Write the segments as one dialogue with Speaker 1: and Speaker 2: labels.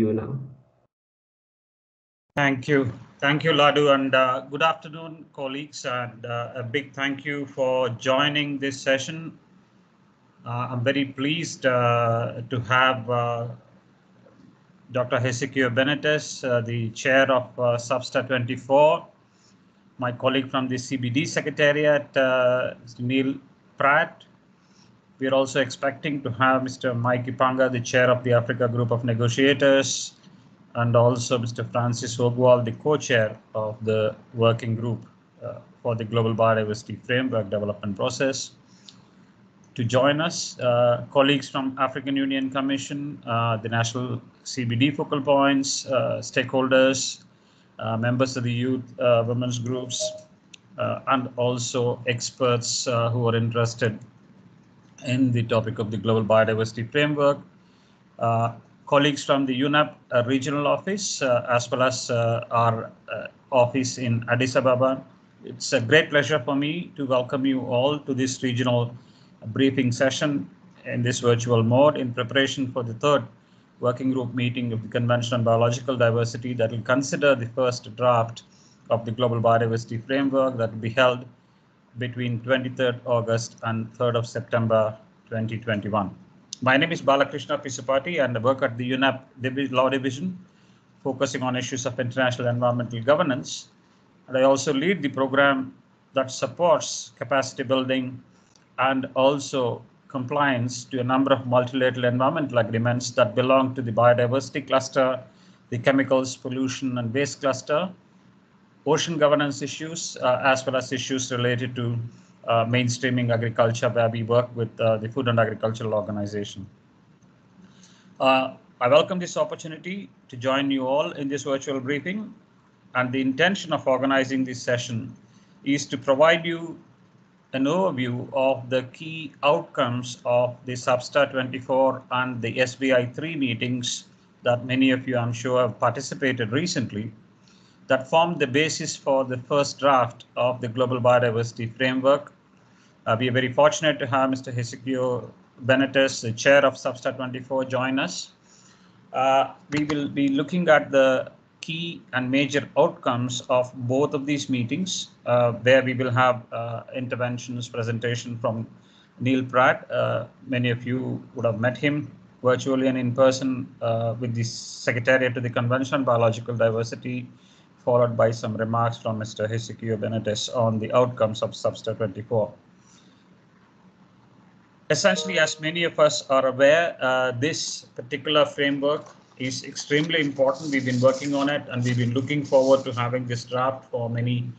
Speaker 1: you now.
Speaker 2: Thank you. Thank you, Ladu, and good afternoon, colleagues, and a big thank you for joining this session. I'm very pleased to have Dr. Hezekiah Benitez, the chair of SBSTTA-24, my colleague from the CBD Secretariat, Mr. Neil Pratt. We are also expecting to have Mr. Mike Ipanga, the chair of the Africa Group of Negotiators, and also Mr. Francis Ogwal, the co-chair of the working group for the Global Biodiversity Framework Development Process. To join us, colleagues from African Union Commission, the National CBD Focal Points, stakeholders, members of the youth, women's groups, and also experts who are interested in the topic of the Global Biodiversity Framework. Colleagues from the UNEP regional office, as well as our office in Addis Ababa. It's a great pleasure for me to welcome you all to this regional briefing session in this virtual mode in preparation for the third working group meeting of the Convention on Biological Diversity that will consider the first draft of the Global Biodiversity Framework that will be held between 23rd August and 3rd of September 2021. My name is Balakrishna Pisupati and I work at the UNEP Law Division, focusing on issues of international environmental governance. And I also lead the program that supports capacity building and also compliance to a number of multilateral environmental agreements that belong to the biodiversity cluster, the chemicals, pollution and waste cluster, ocean governance issues, as well as issues related to mainstreaming agriculture, where we work with the Food and Agricultural Organization. I welcome this opportunity to join you all in this virtual briefing, and the intention of organizing this session is to provide you an overview of the key outcomes of the SBSTTA-24 and the SBI-3 meetings that many of you, I'm sure, have participated recently, that formed the basis for the first draft of the Global Biodiversity Framework. We are very fortunate to have Mr. Hezekiah Benitez, the chair of SBSTTA-24, join us. We will be looking at the key and major outcomes of both of these meetings, where we will have interventions, presentation from Neil Pratt. Many of you would have met him virtually and in person with the Secretariat to the Convention on Biological Diversity, followed by some remarks from Mr. Hezekiah Benitez on the outcomes of SBSTTA-24. Essentially, as many of us are aware, this particular framework is extremely important. We've been working on it and we've been looking forward to having this draft for many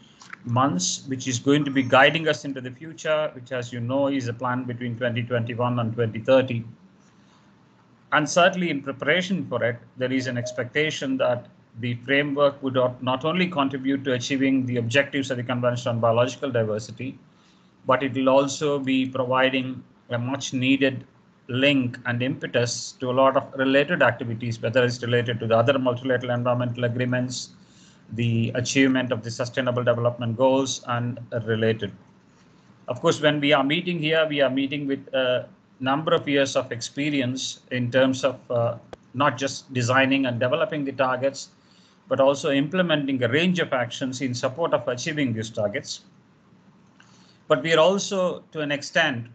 Speaker 2: months, which is going to be guiding us into the future, which, as you know, is a plan between 2021 and 2030. And certainly in preparation for it, there is an expectation that the framework would not only contribute to achieving the objectives of the Convention on Biological Diversity, but it will also be providing a much needed link and impetus to a lot of related activities, whether it's related to the other multilateral environmental agreements, the achievement of the Sustainable Development Goals, and related. Of course, when we are meeting here, we are meeting with a number of years of experience in terms of not just designing and developing the targets, but also implementing a range of actions in support of achieving these targets. But we are also, to an extent,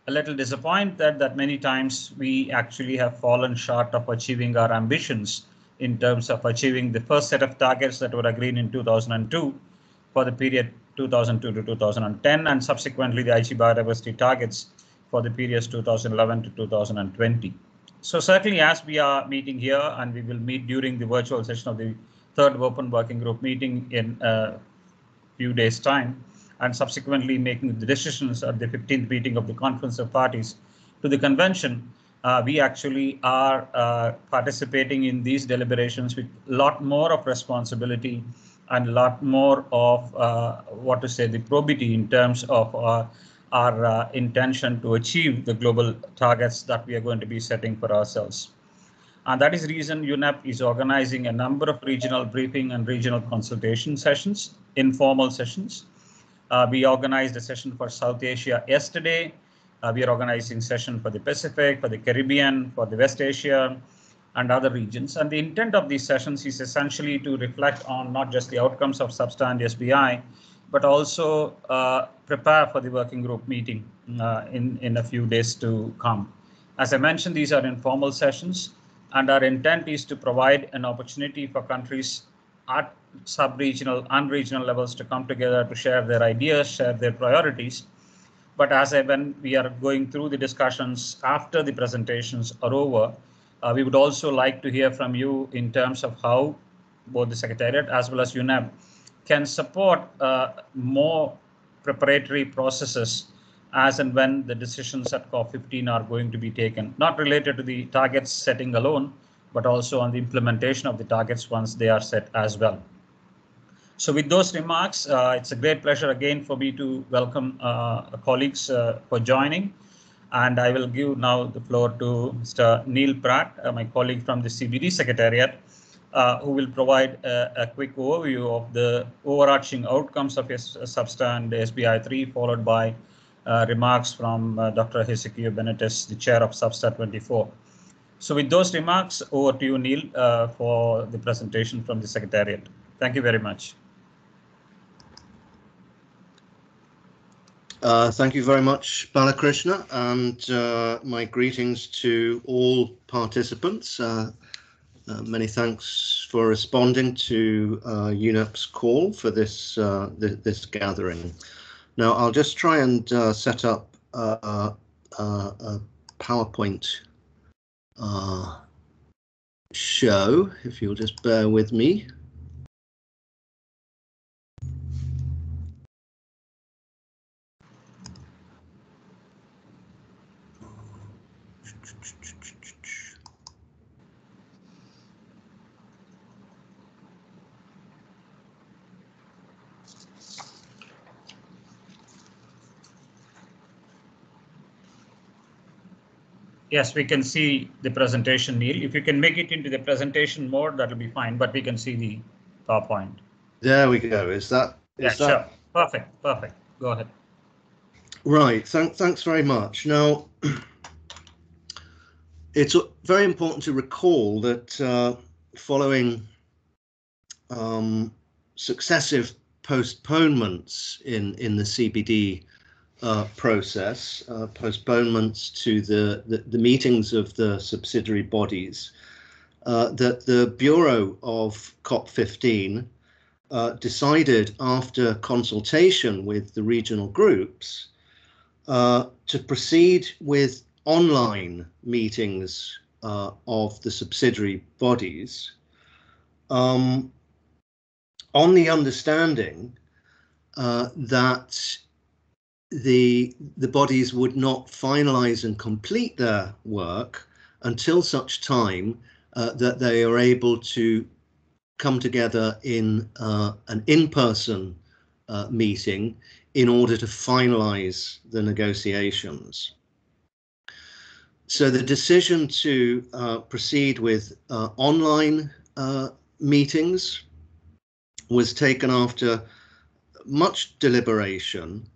Speaker 2: a little disappointed that many times we actually have fallen short of achieving our ambitions in terms of achieving the first set of targets that were agreed in 2002 for the period 2002 to 2010, and subsequently the Aichi biodiversity targets for the periods 2011 to 2020. So certainly, as we are meeting here, and we will meet during the virtual session of the third open working group meeting in a few days' time, and subsequently making the decisions at the 15th meeting of the Conference of Parties to the Convention, we actually are participating in these deliberations with a lot more of responsibility and a lot more of the probity in terms of our intention to achieve the global targets that we are going to be setting for ourselves. And that is the reason UNEP is organizing a number of regional briefing and regional consultation sessions, informal sessions. We organized a session for South Asia yesterday. We are organizing a session for the Pacific, for the Caribbean, for the West Asia, and other regions. And the intent of these sessions is essentially to reflect on not just the outcomes of SBSTTA and SBI, but also prepare for the working group meeting in a few days to come. As I mentioned, these are informal sessions, and our intent is to provide an opportunity for countries at sub-regional and regional levels to come together to share their ideas, share their priorities. But when we are going through the discussions after the presentations are over, we would also like to hear from you in terms of how both the Secretariat as well as UNEP can support more preparatory processes as and when the decisions at COP15 are going to be taken, not related to the targets setting alone, but also on the implementation of the targets once they are set as well. So with those remarks, it's a great pleasure again for me to welcome colleagues for joining. And I will give now the floor to Mr. Neil Pratt, my colleague from the CBD Secretariat, who will provide a quick overview of the overarching outcomes of SBSTTA and SBI-3, followed by remarks from Dr. Hezekiah Benitez, the chair of SBSTTA-24. So with those remarks, over to you, Neil, for the presentation from the Secretariat. Thank you very much.
Speaker 1: Thank you very much, Balakrishna, and my greetings to all participants. Many thanks for responding to UNEP's call for this this gathering. Now, I'll just try and set up a PowerPoint show, if you'll just bear with me.
Speaker 2: Yes, we can see the presentation, Neil. If you can make it into the presentation mode, that'll be fine, but we can see the PowerPoint.
Speaker 1: There we go. Is that?
Speaker 2: Sure. Perfect. Go ahead.
Speaker 1: Right. Thanks very much. Now, it's very important to recall that following successive postponements in the CBD process, postponements to the meetings of the subsidiary bodies, that the Bureau of COP15 decided, after consultation with the regional groups, to proceed with online meetings of the subsidiary bodies, on the understanding that the bodies would not finalize and complete their work until such time that they are able to come together in an in-person meeting in order to finalize the negotiations. So the decision to proceed with online meetings was taken after much deliberation,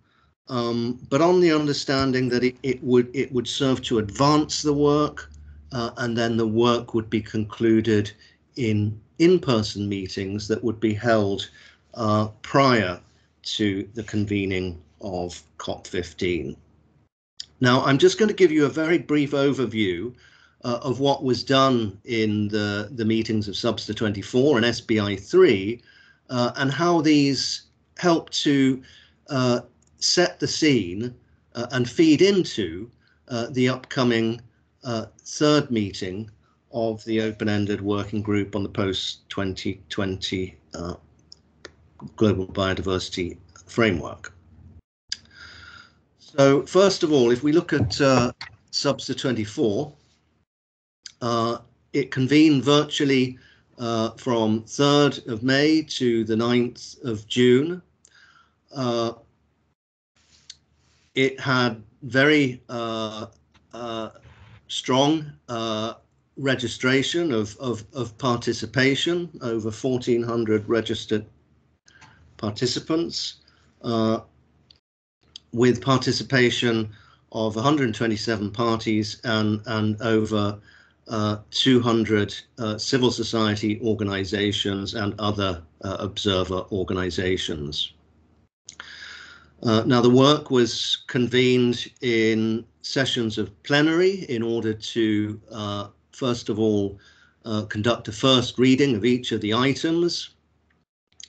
Speaker 1: but on the understanding that it would serve to advance the work, and then the work would be concluded in-person meetings that would be held prior to the convening of COP15. Now, I'm just going to give you a very brief overview of what was done in the meetings of SBSTTA-24 and SBI-3, and how these help to set the scene and feed into the upcoming third meeting of the open-ended working group on the post-2020 global biodiversity framework. So first of all, if we look at SBSTTA-24, it convened virtually from 3rd of May to the 9th of June. It had very strong registration of participation, over 1,400 registered participants, with participation of 127 parties and over 200 civil society organizations and other observer organizations. Now, the work was convened in sessions of plenary in order to, first of all, conduct a first reading of each of the items,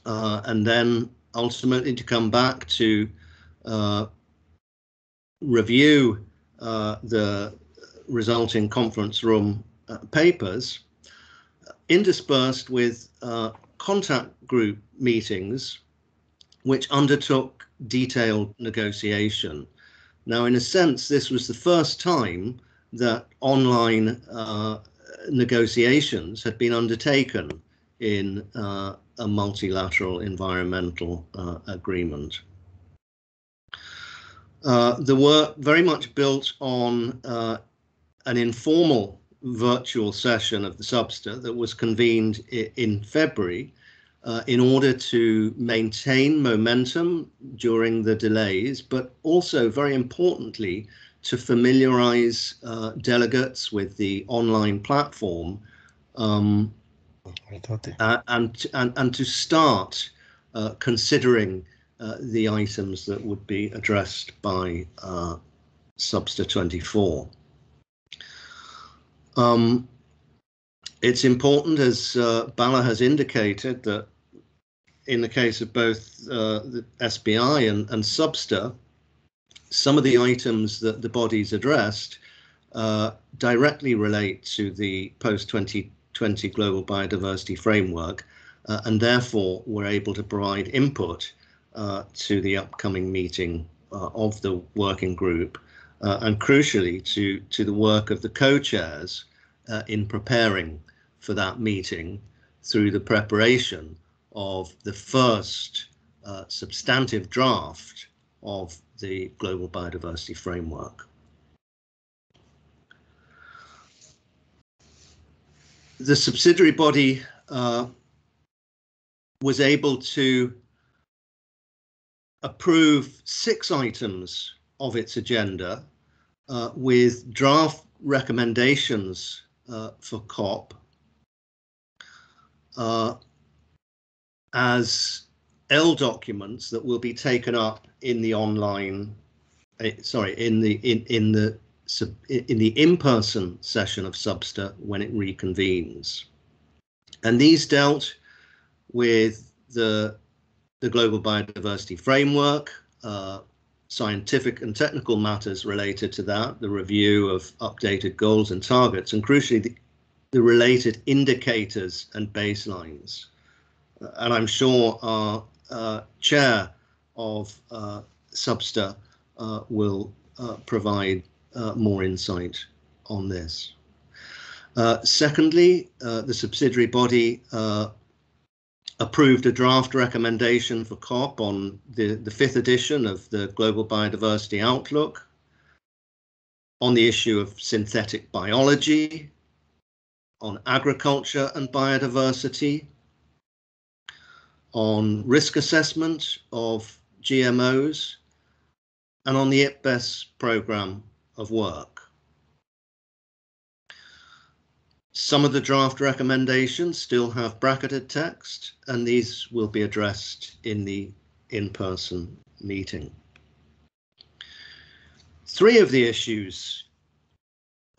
Speaker 1: and then ultimately to come back to review the resulting conference room papers, interspersed with contact group meetings which undertook detailed negotiation. Now, in a sense, this was the first time that online negotiations had been undertaken in a multilateral environmental agreement. The work very much built on an informal virtual session of the SBSTTA that was convened in February in order to maintain momentum during the delays, but also, very importantly, to familiarize delegates with the online platform and to start considering the items that would be addressed by SBSTTA 24. It's important, as Bala has indicated, that in the case of both the SBI and SBSTTA, some of the items that the bodies addressed directly relate to the post-2020 Global Biodiversity Framework, and therefore were able to provide input to the upcoming meeting of the working group, and crucially to the work of the co-chairs in preparing for that meeting through the preparation of the first substantive draft of the Global Biodiversity Framework. The subsidiary body was able to approve 6 items of its agenda with draft recommendations for COP as L documents that will be taken up in the online, in the in-person session of SBSTTA when it reconvenes. And these dealt with the Global Biodiversity Framework, scientific and technical matters related to that, the review of updated goals and targets, and crucially the related indicators and baselines. And I'm sure our chair of SBSTTA will provide more insight on this. Secondly, the subsidiary body approved a draft recommendation for COP on the 5th edition of the Global Biodiversity Outlook, on the issue of synthetic biology, on agriculture and biodiversity, on risk assessment of GMOs, and on the IPBES programme of work. Some of the draft recommendations still have bracketed text, and these will be addressed in the in-person meeting. 3 of the issues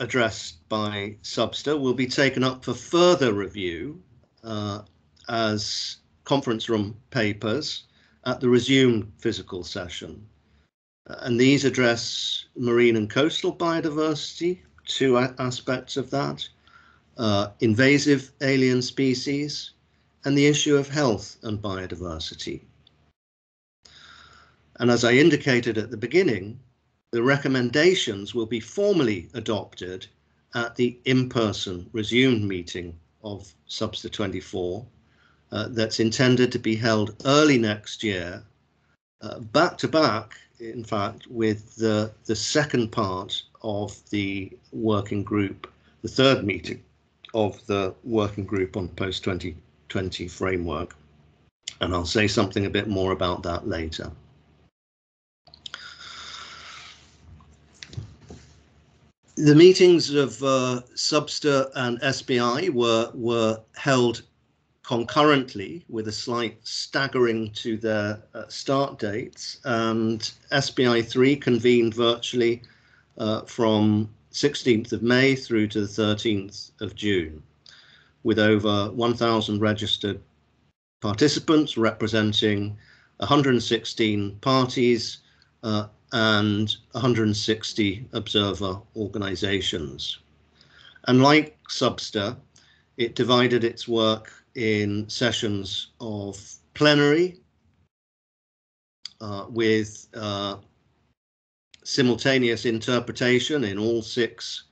Speaker 1: addressed by SBSTTA will be taken up for further review as conference room papers at the resumed physical session. And these address marine and coastal biodiversity, 2 aspects of that, invasive alien species, and the issue of health and biodiversity. And as I indicated at the beginning, the recommendations will be formally adopted at the in-person resumed meeting of SBSTTA 24 that's intended to be held early next year, back to back, in fact, with the second part of the working group, the 3rd meeting of the working group on post-2020 framework. And I'll say something a bit more about that later. The meetings of SBSTTA and SBI were held concurrently with a slight staggering to their start dates, and SBI-3 convened virtually from 16th of May through to the 13th of June, with over 1,000 registered participants representing 116 parties and 160 observer organizations. And like SBSTTA, it divided its work in sessions of plenary with simultaneous interpretation in all 6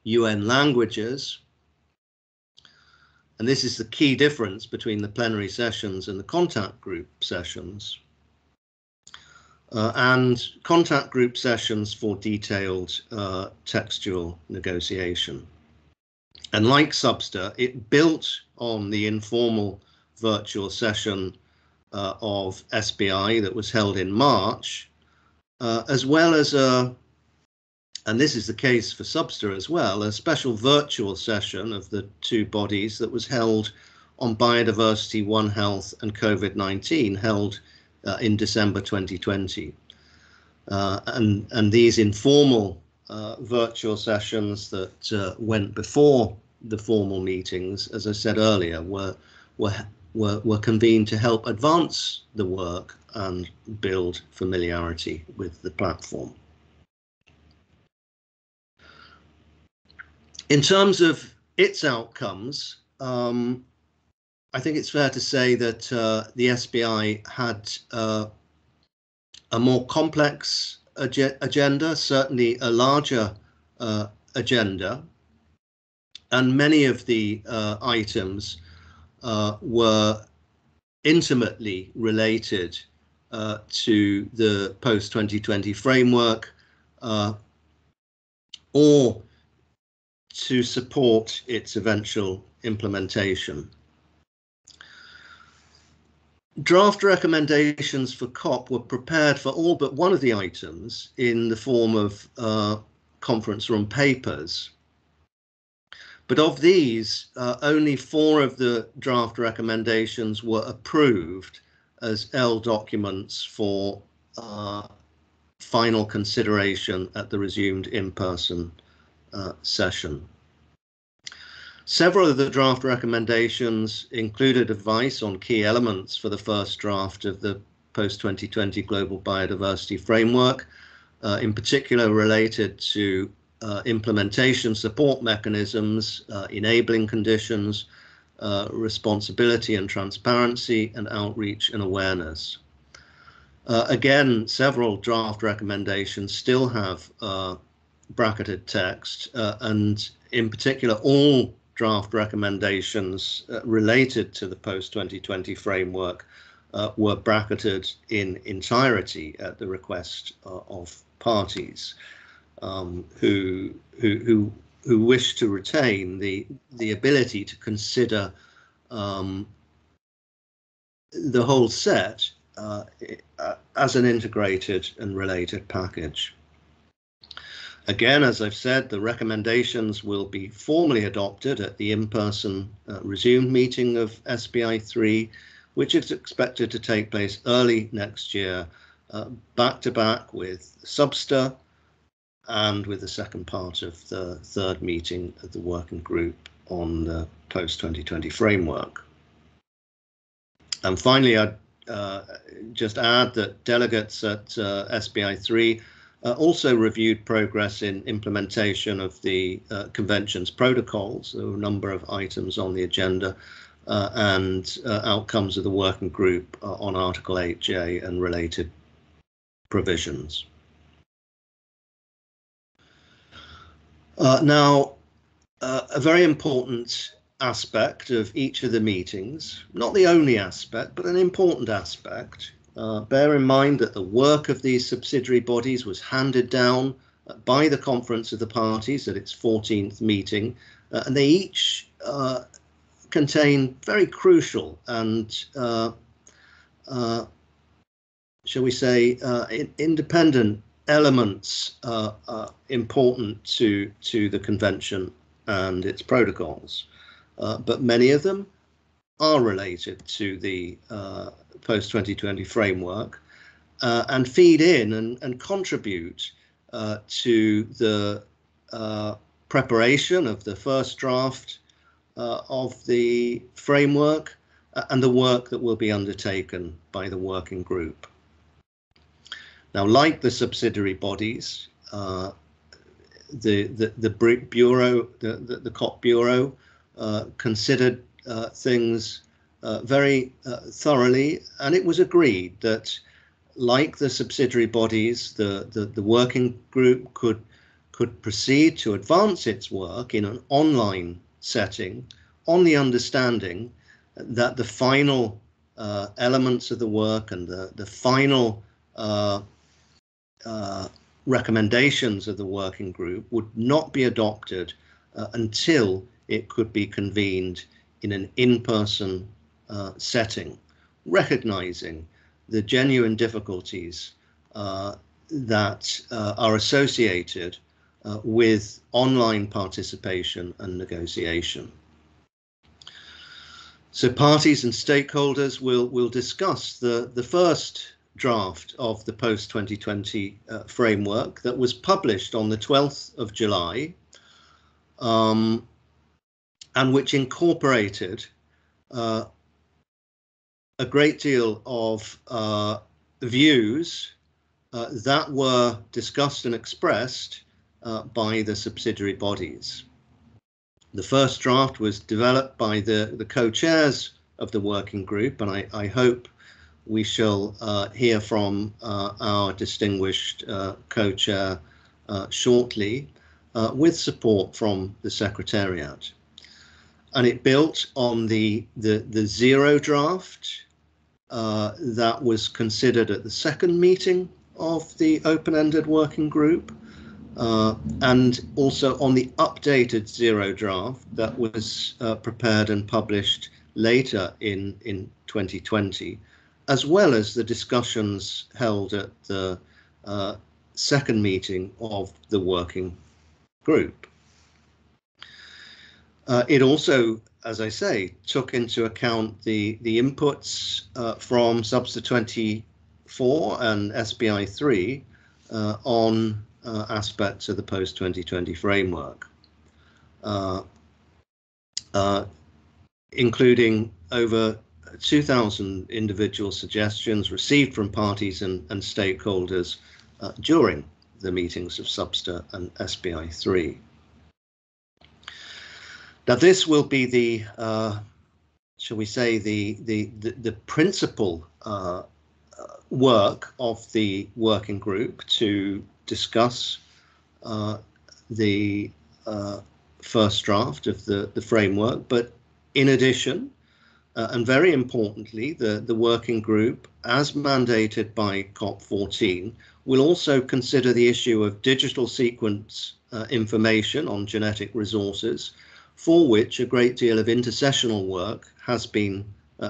Speaker 1: UN languages. And this is the key difference between the plenary sessions and the contact group sessions. And contact group sessions for detailed textual negotiation. And like SBSTTA, it built on the informal virtual session of SBI that was held in March, as well as and this is the case for SBSTTA as well, a special virtual session of the 2 bodies that was held on Biodiversity, One Health and COVID-19, held in December 2020. And these informal virtual sessions that went before the formal meetings, as I said earlier, were convened to help advance the work and build familiarity with the platform. In terms of its outcomes, I think it's fair to say that the SBI had a more complex agenda, certainly a larger agenda, and many of the items were intimately related to the post-2020 framework or to support its eventual implementation. Draft recommendations for COP were prepared for all but one of the items in the form of conference room papers. But of these, only 4 of the draft recommendations were approved as L documents for final consideration at the resumed in-person session. Several of the draft recommendations included advice on key elements for the first draft of the post-2020 Global Biodiversity Framework, in particular related to implementation support mechanisms, enabling conditions, responsibility and transparency, and outreach and awareness. Again, several draft recommendations still have bracketed text, and in particular, all draft recommendations related to the post-2020 framework were bracketed in entirety at the request of parties who wish to retain the ability to consider the whole set as an integrated and related package. Again, as I've said, the recommendations will be formally adopted at the in-person resumed meeting of SBI-3, which is expected to take place early next year, back-to-back with SBSTTA and with the second part of the 3rd meeting of the working group on the post-2020 framework. And finally, I'd just add that delegates at SBI-3 also reviewed progress in implementation of the convention's protocols. There were a number of items on the agenda and outcomes of the working group on Article 8J and related provisions. Now, a very important aspect of each of the meetings, not the only aspect, but an important aspect. Bear in mind that the work of these subsidiary bodies was handed down by the Conference of the Parties at its 14th meeting, and they each contain very crucial and, shall we say, independent elements important to the convention and its protocols, but many of them are related to the post-2020 framework and feed in and contribute to the preparation of the first draft of the framework and the work that will be undertaken by the working group. Now, like the subsidiary bodies, the bureau, the COP bureau, considered things very thoroughly, and it was agreed that, like the subsidiary bodies, the working group could proceed to advance its work in an online setting on the understanding that the final elements of the work and the final recommendations of the working group would not be adopted until it could be convened in an in-person setting, recognizing the genuine difficulties that are associated with online participation and negotiation. So parties and stakeholders will discuss the first draft of the post-2020 framework that was published on the 12th of July and which incorporated a great deal of views that were discussed and expressed by the subsidiary bodies. The first draft was developed by the co-chairs of the working group, and I hope we shall hear from our distinguished co-chair shortly, with support from the Secretariat. And it built on the zero draft that was considered at the second meeting of the open-ended working group, and also on the updated zero draft that was prepared and published later in 2020, as well as the discussions held at the second meeting of the working group. It also, as I say, took into account the inputs from SBSTTA-24 and SBI-3 on aspects of the post-2020 framework, including over 2,000 individual suggestions received from parties and stakeholders during the meetings of SBSTTA and SBI-3. Now, this will be the, shall we say, the principal work of the working group to discuss the first draft of the framework. But in addition, and very importantly, the working group, as mandated by COP14, will also consider the issue of digital sequence information on genetic resources, for which a great deal of intersessional work has been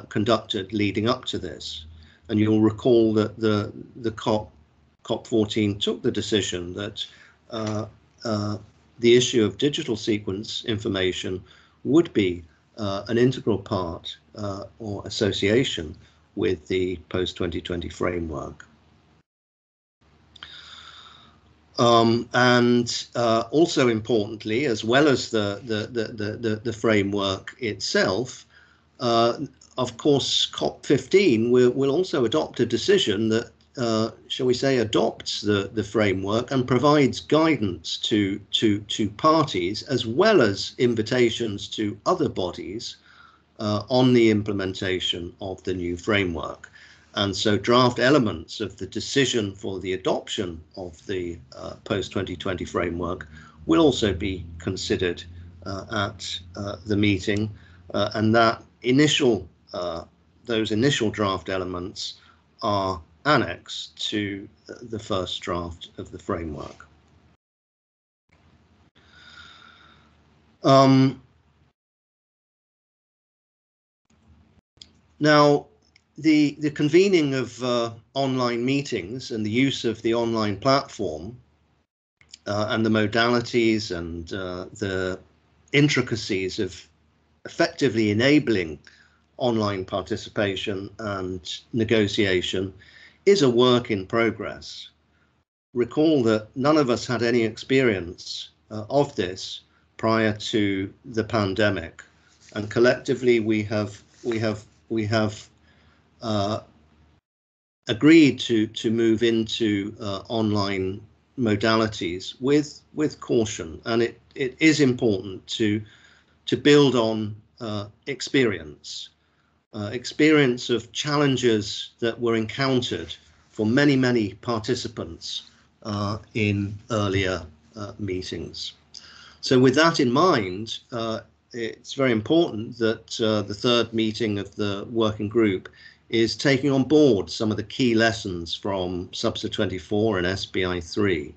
Speaker 1: conducted leading up to this. And you'll recall that the COP14 took the decision that the issue of digital sequence information would be an integral part or association with the post-2020 framework. And also importantly, as well as the framework itself, of course, COP15 will also adopt a decision that, shall we say, adopts the framework and provides guidance to parties, as well as invitations to other bodies on the implementation of the new framework. And so draft elements of the decision for the adoption of the post-2020 framework will also be considered at the meeting, and that those initial draft elements are annexed to the first draft of the framework. Now, the convening of online meetings and the use of the online platform and the modalities and the intricacies of effectively enabling online participation and negotiation is a work in progress. Recall that none of us had any experience of this prior to the pandemic, and collectively we have agreed to move into online modalities with caution, and it is important to build on experience of challenges that were encountered for many participants in earlier meetings. So with that in mind, it's very important that the third meeting of the working group is taking on board some of the key lessons from SBSTTA-24 and SBI-3.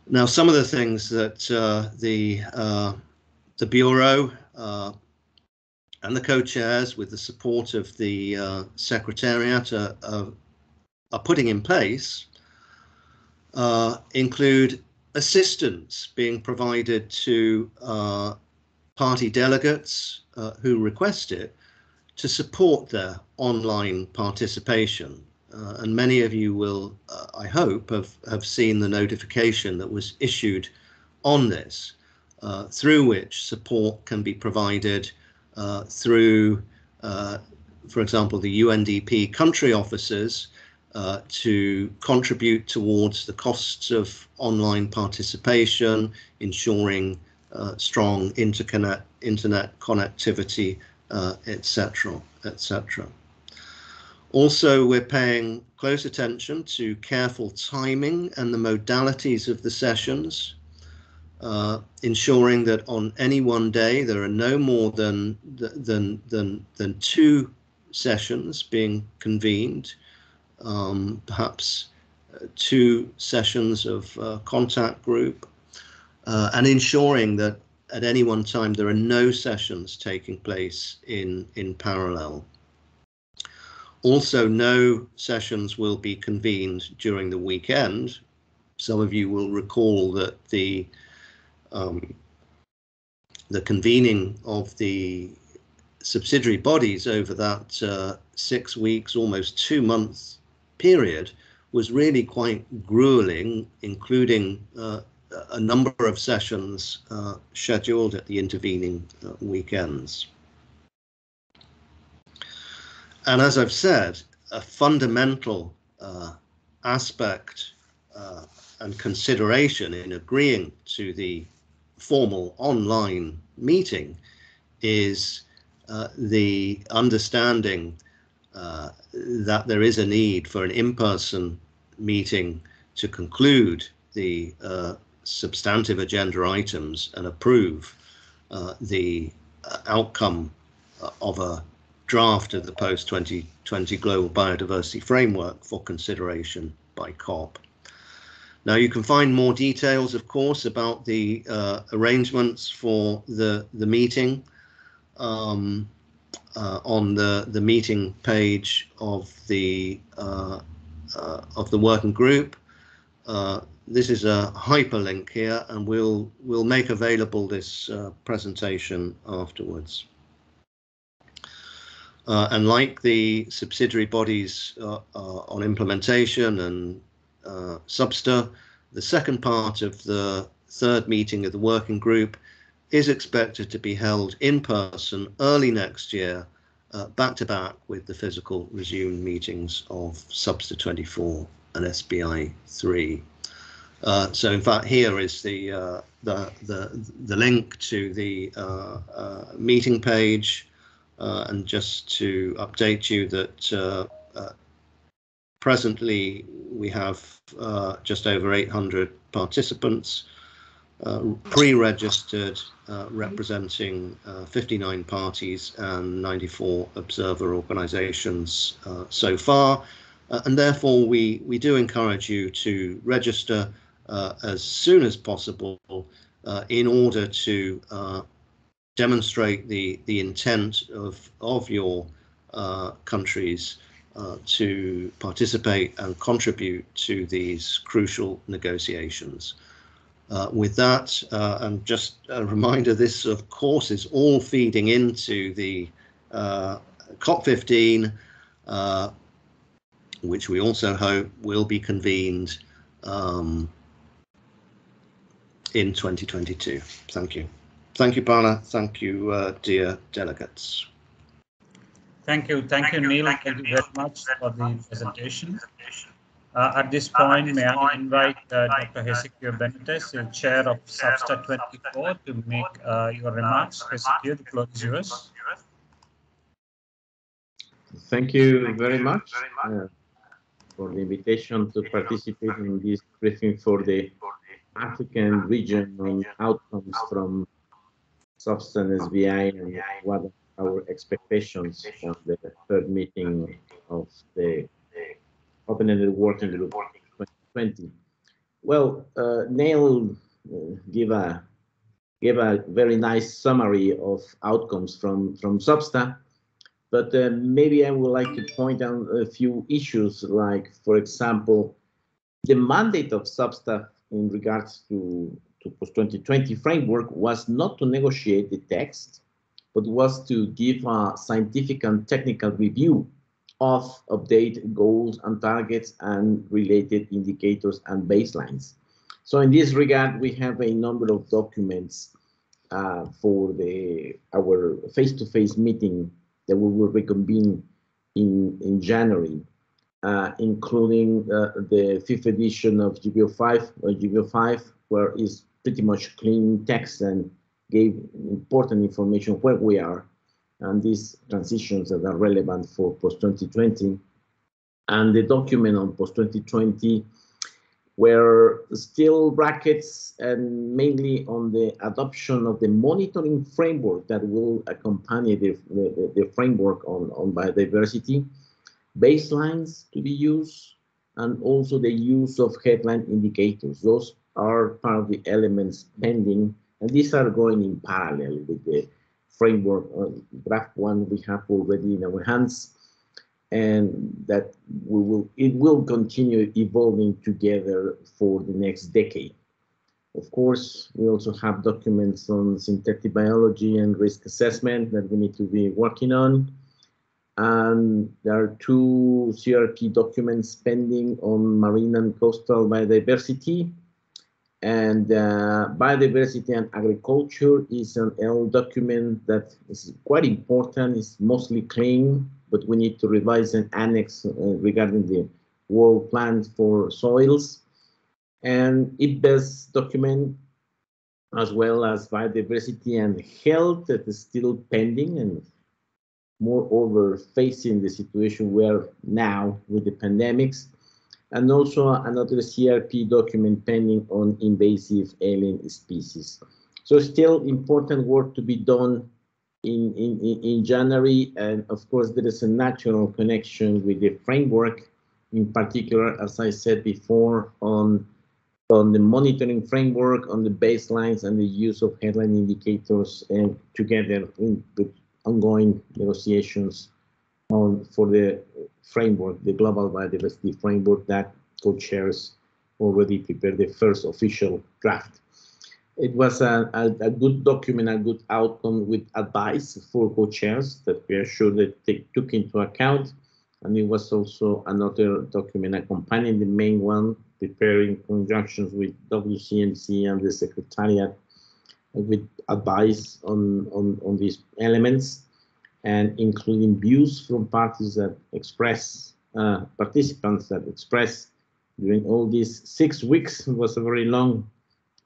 Speaker 1: Now, some of the things that the Bureau and the co-chairs, with the support of the Secretariat, are putting in place include assistance being provided to party delegates who request it to support their online participation. And many of you will, I hope, have seen the notification that was issued on this, through which support can be provided through, for example, the UNDP country offices to contribute towards the costs of online participation, ensuring strong internet connectivity, etc. Also, we're paying close attention to careful timing and the modalities of the sessions, ensuring that on any one day there are no more than 2 sessions being convened, perhaps 2 sessions of contact group, and ensuring that at any one time there are no sessions taking place in parallel. Also, no sessions will be convened during the weekend. Some of you will recall that the convening of the subsidiary bodies over that 6 weeks, almost 2 months period was really quite grueling, including a number of sessions scheduled at the intervening weekends. And as I've said, a fundamental aspect and consideration in agreeing to the formal online meeting is the understanding that there is a need for an in-person meeting to conclude the substantive agenda items and approve the outcome of a draft of the post-2020 Global Biodiversity Framework for consideration by COP. Now, you can find more details, of course, about the arrangements for the meeting on the meeting page of the working group. This is a hyperlink here, and we'll make available this presentation afterwards. And like the subsidiary bodies on implementation and SBSTTA, the second part of the third meeting of the working group is expected to be held in person early next year, back to back with the physical resumed meetings of SBSTTA-24 and SBI-3. So in fact, here is the link to the meeting page, and just to update you that presently we have just over 800 participants pre-registered, representing 59 parties and 94 observer organizations so far, and therefore we do encourage you to register as soon as possible in order to demonstrate the intent of your countries to participate and contribute to these crucial negotiations. With that, and just a reminder, this of course is all feeding into the COP15, which we also hope will be convened in 2022. Thank you. Thank you, Bala. Thank you, dear delegates.
Speaker 2: Thank you, Neil. Thank you very much for the presentation. At this point, may I invite Dr. Hezekiah Benitez, the chair of SBSTTA-24, to make your remarks. Hezekiah, the floor is yours.
Speaker 3: Thank you very much for the invitation to participate in this briefing for the African region on outcomes from SBSTTA SBI and what are our expectations on the third meeting of the Open-Ended Working Group 2020. Well, Neil gave a very nice summary of outcomes from SBSTTA, but maybe I would like to point out a few issues, like, for example, the mandate of SBSTTA in regards to post-2020 framework was not to negotiate the text, but was to give a scientific and technical review of update goals and targets and related indicators and baselines. So in this regard, we have a number of documents for our face-to-face meeting that we will reconvene in January, including the 5th edition of GBO5, where is pretty much clean text and gave important information where we are and these transitions that are relevant for post-2020. And the document on post-2020 were still brackets and mainly on the adoption of the monitoring framework that will accompany the framework on biodiversity, baselines to be used, and also the use of headline indicators. Those are part of the elements pending, and these are going in parallel with the framework. Draft one we have already in our hands, and that it will continue evolving together for the next decade. Of course, we also have documents on synthetic biology and risk assessment that we need to be working on. And there are 2 CRP documents pending on marine and coastal biodiversity. And biodiversity and agriculture is an L document that is quite important. It's mostly clean, but we need to revise an annex regarding the world plan for soils. And IPBES document, as well as biodiversity and health, that is still pending, and moreover facing the situation we are now with the pandemics. And also another CRP document pending on invasive alien species. So still important work to be done in January, and of course there is a natural connection with the framework, in particular, as I said before, on the monitoring framework, on the baselines and the use of headline indicators, and together with ongoing negotiations for the framework, the global biodiversity framework that co-chairs already prepared the first official draft. It was a good document, a good outcome with advice for co-chairs that we are sure that they took into account. And it was also another document accompanying the main one, preparing conjunctions with WCMC and the Secretariat with advice on these elements, and including views from parties that express, participants that express during all these 6 weeks. It was a very long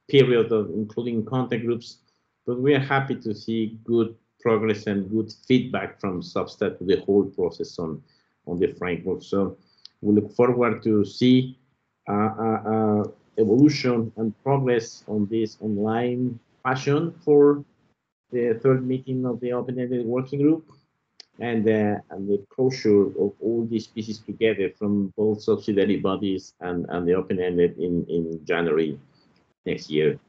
Speaker 3: period of including contact groups, but we are happy to see good progress and good feedback from SBSTTA to the whole process on the framework. So we look forward to see evolution and progress on this online fashion for the third meeting of the Open-Ended Working Group, and the closure of all these pieces together from both subsidiary bodies and the Open-Ended in January next year.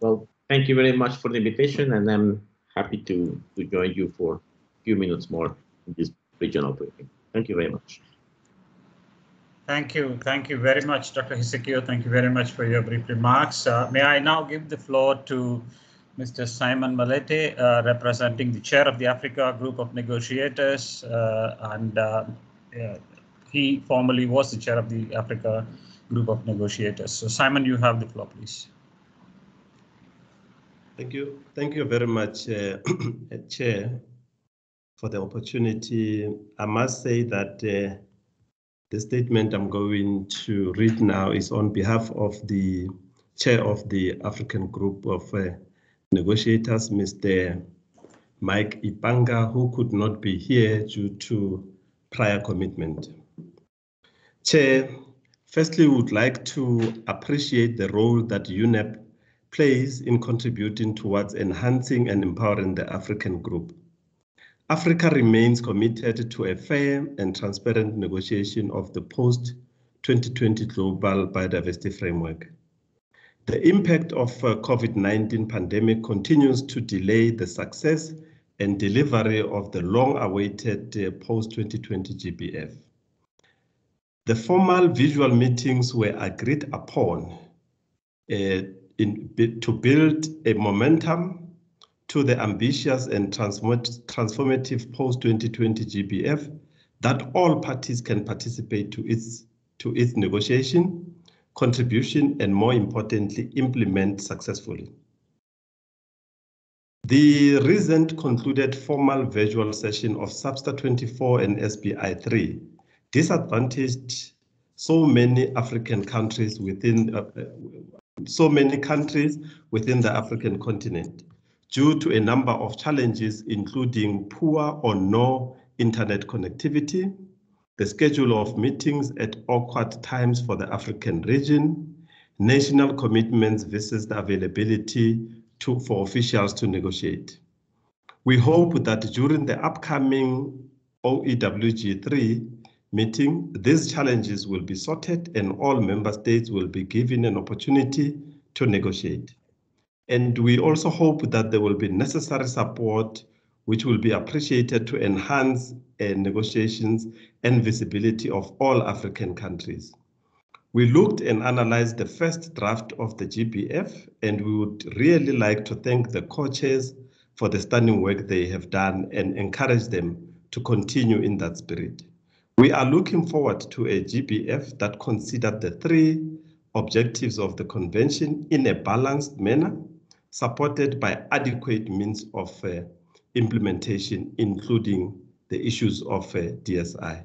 Speaker 3: Well, thank you very much for the invitation, and I'm happy to join you for a few minutes more. in this regional briefing. Thank you very much.
Speaker 2: Thank you very much, Dr. Hisekio. Thank you very much for your brief remarks. May I now give the floor to Mr. Simon Maletti, representing the chair of the Africa Group of Negotiators, he formerly was the chair of the Africa Group of Negotiators. So Simon, you have the floor, please.
Speaker 4: Thank you very much, Chair, for the opportunity. I must say that the statement I'm going to read now is on behalf of the chair of the African Group of Negotiators, Mr. Mike Ipanga, who could not be here due to prior commitment. Chair, firstly, we would like to appreciate the role that UNEP plays in contributing towards enhancing and empowering the African Group. Africa remains committed to a fair and transparent negotiation of the post-2020 Global Biodiversity Framework. The impact of COVID-19 pandemic continues to delay the success and delivery of the long-awaited post-2020 GBF. The formal visual meetings were agreed upon to build a momentum to the ambitious and transformative post-2020 GBF that all parties can participate to its negotiation, contribution, and more importantly, implement successfully. The recent concluded formal visual session of SBSTTA-24 and SBI-3 disadvantaged so many African countries within the African continent due to a number of challenges, including poor or no internet connectivity, the schedule of meetings at awkward times for the African region, national commitments versus the availability for officials to negotiate. We hope that during the upcoming OEWG3 meeting, these challenges will be sorted and all member states will be given an opportunity to negotiate. And we also hope that there will be necessary support which will be appreciated to enhance negotiations and visibility of all African countries. We looked and analyzed the first draft of the GBF, and we would really like to thank the co-chairs for the stunning work they have done and encourage them to continue in that spirit. We are looking forward to a GBF that considered the three objectives of the convention in a balanced manner, supported by adequate means of implementation, including the issues of DSI.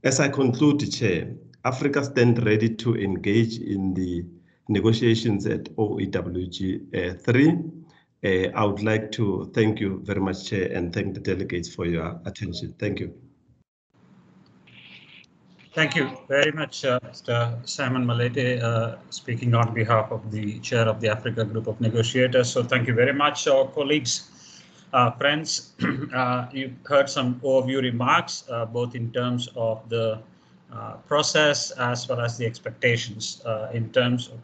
Speaker 4: As I conclude, Chair, Africa stands ready to engage in the negotiations at OEWG3. I would like to thank you very much, Chair, and thank the delegates for your attention. Thank you.
Speaker 2: Thank you very much, Mr. Simon Maletti, speaking on behalf of the chair of the Africa Group of Negotiators. So thank you very much, colleagues, friends. You heard some overview remarks, both in terms of the process as well as the expectations. In terms of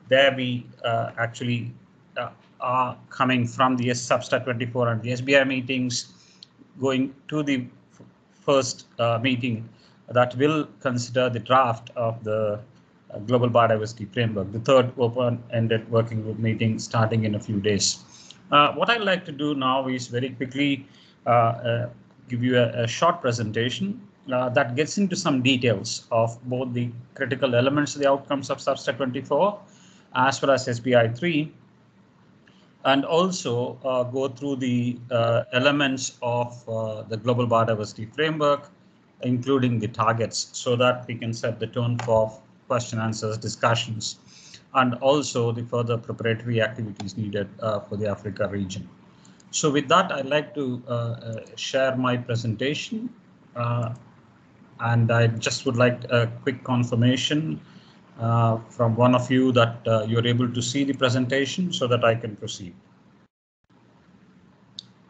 Speaker 2: there, we actually are coming from the SBSTTA-24 and the SBI meetings, going to the first meeting that will consider the draft of the Global Biodiversity Framework, the third open-ended working group meeting starting in a few days. What I'd like to do now is very quickly give you a short presentation that gets into some details of both the critical elements of the outcomes of SBSTTA-24 as well as SBI-3, and also go through the elements of the Global Biodiversity Framework, including the targets, so that we can set the tone for question answers, discussions, and also the further preparatory activities needed for the Africa region. So with that, I'd like to share my presentation. And I just would like a quick confirmation from one of you that you're able to see the presentation so that I can proceed.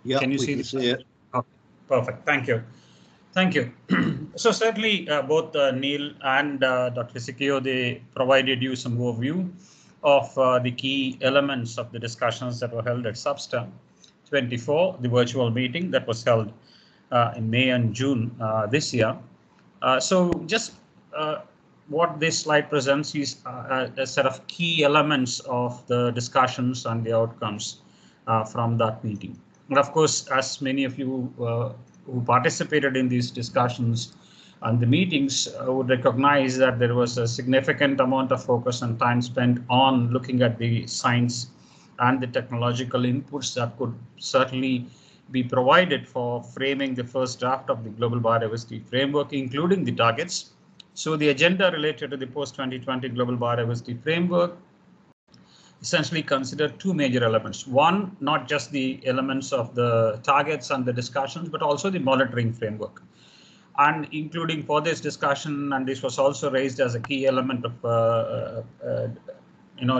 Speaker 1: Yeah,
Speaker 2: can you see
Speaker 1: it?
Speaker 2: Okay, perfect. Thank you. Thank you. So certainly both Neil and Dr. Hisekio, they provided you some overview of the key elements of the discussions that were held at SBSTTA-24, the virtual meeting that was held in May and June this year. So just what this slide presents is a set of key elements of the discussions and the outcomes from that meeting. And of course, as many of you who participated in these discussions and the meetings would recognize that there was a significant amount of focus and time spent on looking at the science and the technological inputs that could certainly be provided for framing the first draft of the Global Biodiversity Framework, including the targets. So the agenda related to the post-2020 Global Biodiversity Framework essentially consider two major elements. One, not just the elements of the targets and the discussions, but also the monitoring framework. And including for this discussion, and this was also raised as a key element of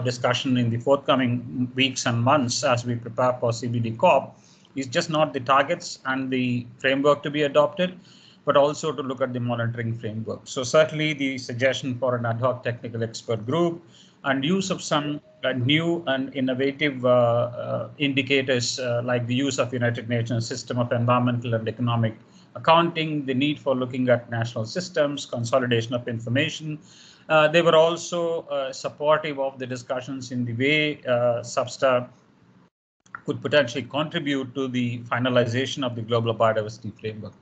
Speaker 2: discussion in the forthcoming weeks and months as we prepare for CBD COP, is just not the targets and the framework to be adopted, but also to look at the monitoring framework. So certainly the suggestion for an ad hoc technical expert group and use of some new and innovative indicators like the use of United Nations System of Environmental and Economic Accounting, the need for looking at national systems, consolidation of information. They were also supportive of the discussions in the way SBSTTA could potentially contribute to the finalization of the Global Biodiversity Framework.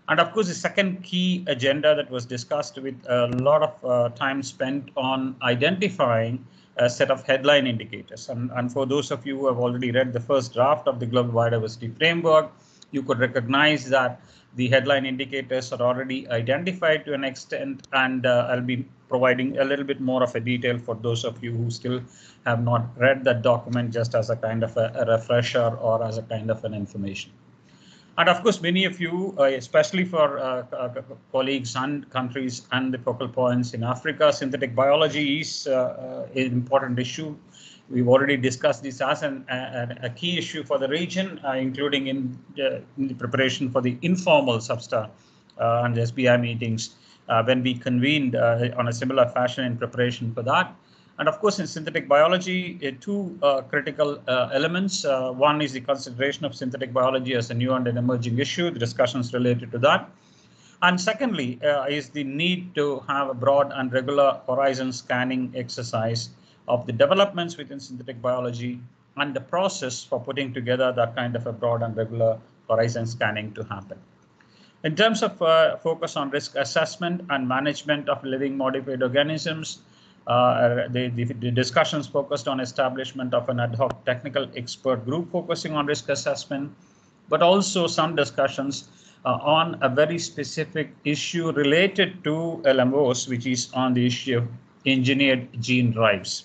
Speaker 2: And of course, the second key agenda that was discussed with a lot of time spent on identifying a set of headline indicators. And for those of you who have already read the first draft of the Global Biodiversity Framework, you could recognize that the headline indicators are already identified to an extent, and I'll be providing a little bit more of a detail for those of you who still have not read that document, just as a kind of a refresher or as a kind of an information. And of course, many of you, especially for colleagues and countries and the focal points in Africa, synthetic biology is an important issue. We've already discussed this as a key issue for the region, including in the preparation for the informal SBSTTA and SBI meetings when we convened on a similar fashion in preparation for that. And of course, in synthetic biology, two critical elements. One is the consideration of synthetic biology as a new and an emerging issue, the discussions related to that. And secondly, is the need to have a broad and regular horizon scanning exercise of the developments within synthetic biology and the process for putting together that kind of a broad and regular horizon scanning to happen. In terms of focus on risk assessment and management of living modified organisms, the discussions focused on establishment of an ad hoc technical expert group focusing on risk assessment, but also some discussions on a very specific issue related to LMOs, which is on the issue of engineered gene drives.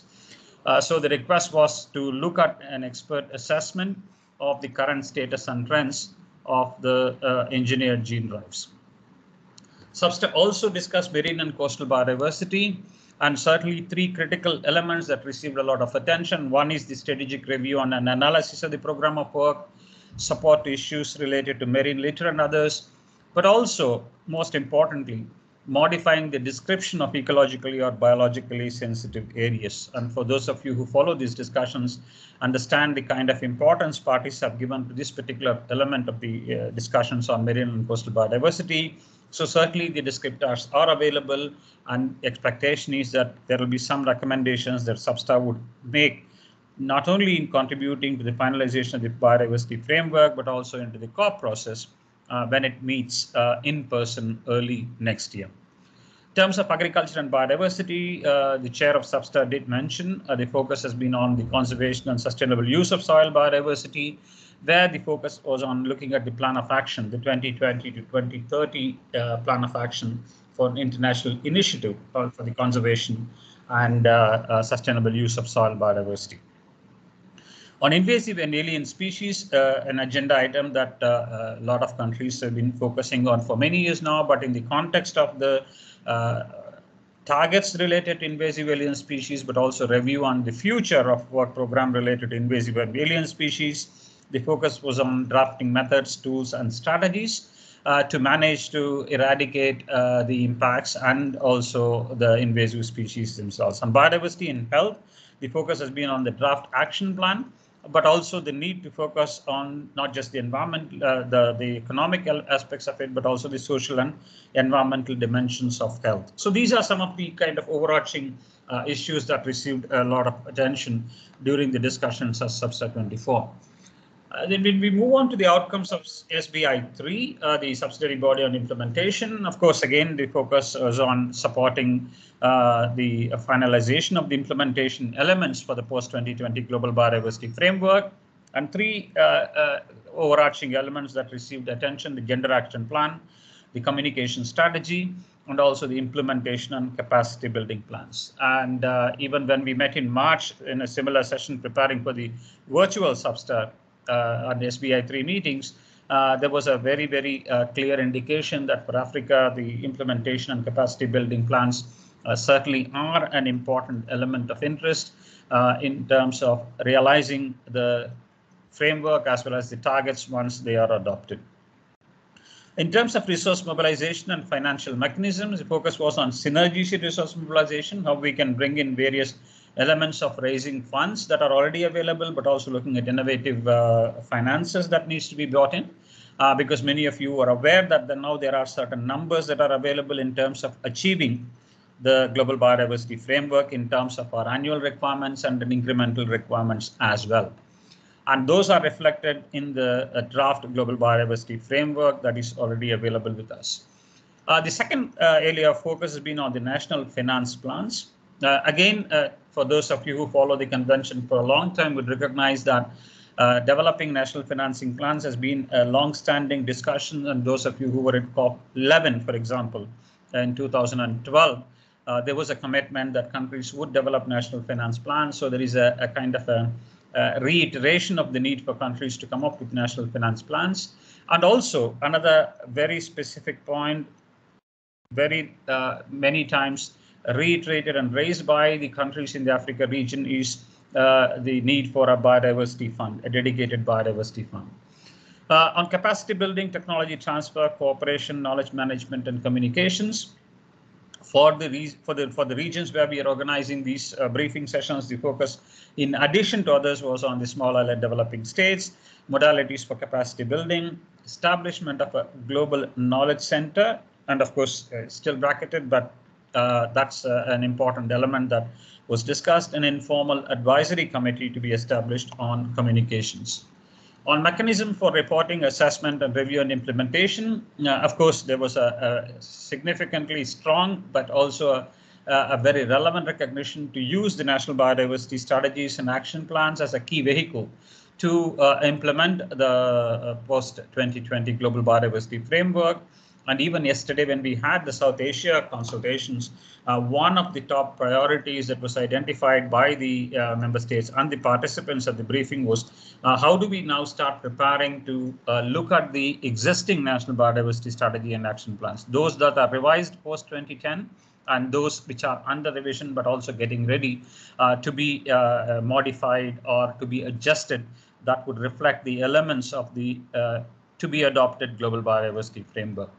Speaker 2: So the request was to look at an expert assessment of the current status and trends of the engineered gene drives. SBSTTA also discussed marine and coastal biodiversity, and certainly three critical elements that received a lot of attention. One is the strategic review and an analysis of the program of work, support issues related to marine litter and others, but also, most importantly, modifying the description of ecologically or biologically sensitive areas. And for those of you who follow these discussions, understand the kind of importance parties have given to this particular element of the discussions on marine and coastal biodiversity. So certainly the descriptors are available, and expectation is that there will be some recommendations that SBSTTA would make, not only in contributing to the finalization of the biodiversity framework, but also into the COP process when it meets in person early next year. In terms of agriculture and biodiversity, the chair of SBSTTA did mention the focus has been on the conservation and sustainable use of soil biodiversity, where the focus was on looking at the plan of action, the 2020 to 2030 plan of action for an international initiative for the conservation and sustainable use of soil biodiversity. On invasive and alien species, an agenda item that a lot of countries have been focusing on for many years now, but in the context of the targets related to invasive alien species, but also review on the future of work program related to invasive and alien species, the focus was on drafting methods, tools, and strategies to manage to eradicate the impacts and also the invasive species themselves. On biodiversity and health, the focus has been on the draft action plan but also the need to focus on not just the environment, the economic aspects of it, but also the social and environmental dimensions of health. So these are some of the kind of overarching issues that received a lot of attention during the discussions of SBSTTA 24. Then when we move on to the outcomes of SBI-3, the subsidiary body on implementation, of course, again, the focus was on supporting the finalization of the implementation elements for the post-2020 global biodiversity framework, and three overarching elements that received attention: the gender action plan, the communication strategy, and also the implementation and capacity building plans. And even when we met in March in a similar session preparing for the virtual SBSTTA on the SBI-3 meetings, there was a very, very clear indication that for Africa, the implementation and capacity building plans certainly are an important element of interest in terms of realizing the framework as well as the targets once they are adopted. In terms of resource mobilization and financial mechanisms, the focus was on synergistic resource mobilization, how we can bring in various elements of raising funds that are already available, but also looking at innovative finances that needs to be brought in, because many of you are aware that now there are certain numbers that are available in terms of achieving the global biodiversity framework in terms of our annual requirements and the incremental requirements as well. And those are reflected in the draft global biodiversity framework that is already available with us. The second area of focus has been on the national finance plans. Again, for those of you who follow the convention for a long time would recognize that developing national financing plans has been a long-standing discussion, and those of you who were at COP 11, for example, in 2012, there was a commitment that countries would develop national finance plans. So there is a kind of a reiteration of the need for countries to come up with national finance plans. And also another very specific point, very many times reiterated and raised by the countries in the Africa region, is the need for a biodiversity fund, a dedicated biodiversity fund. On capacity building, technology transfer, cooperation, knowledge management, and communications, for the regions where we are organizing these briefing sessions, the focus, in addition to others, was on the small island developing states, modalities for capacity building, establishment of a global knowledge center, and of course, still bracketed, but that's an important element that was discussed, an informal advisory committee to be established on communications. On mechanism for reporting, assessment, and review and implementation, of course, there was a significantly strong, but also a very relevant recognition to use the national biodiversity strategies and action plans as a key vehicle to implement the post-2020 global biodiversity framework. And even yesterday, when we had the South Asia consultations, one of the top priorities that was identified by the member states and the participants at the briefing was how do we now start preparing to look at the existing national biodiversity strategy and action plans, those that are revised post 2010 and those which are under revision, but also getting ready to be modified or to be adjusted, that would reflect the elements of the to be adopted global biodiversity framework.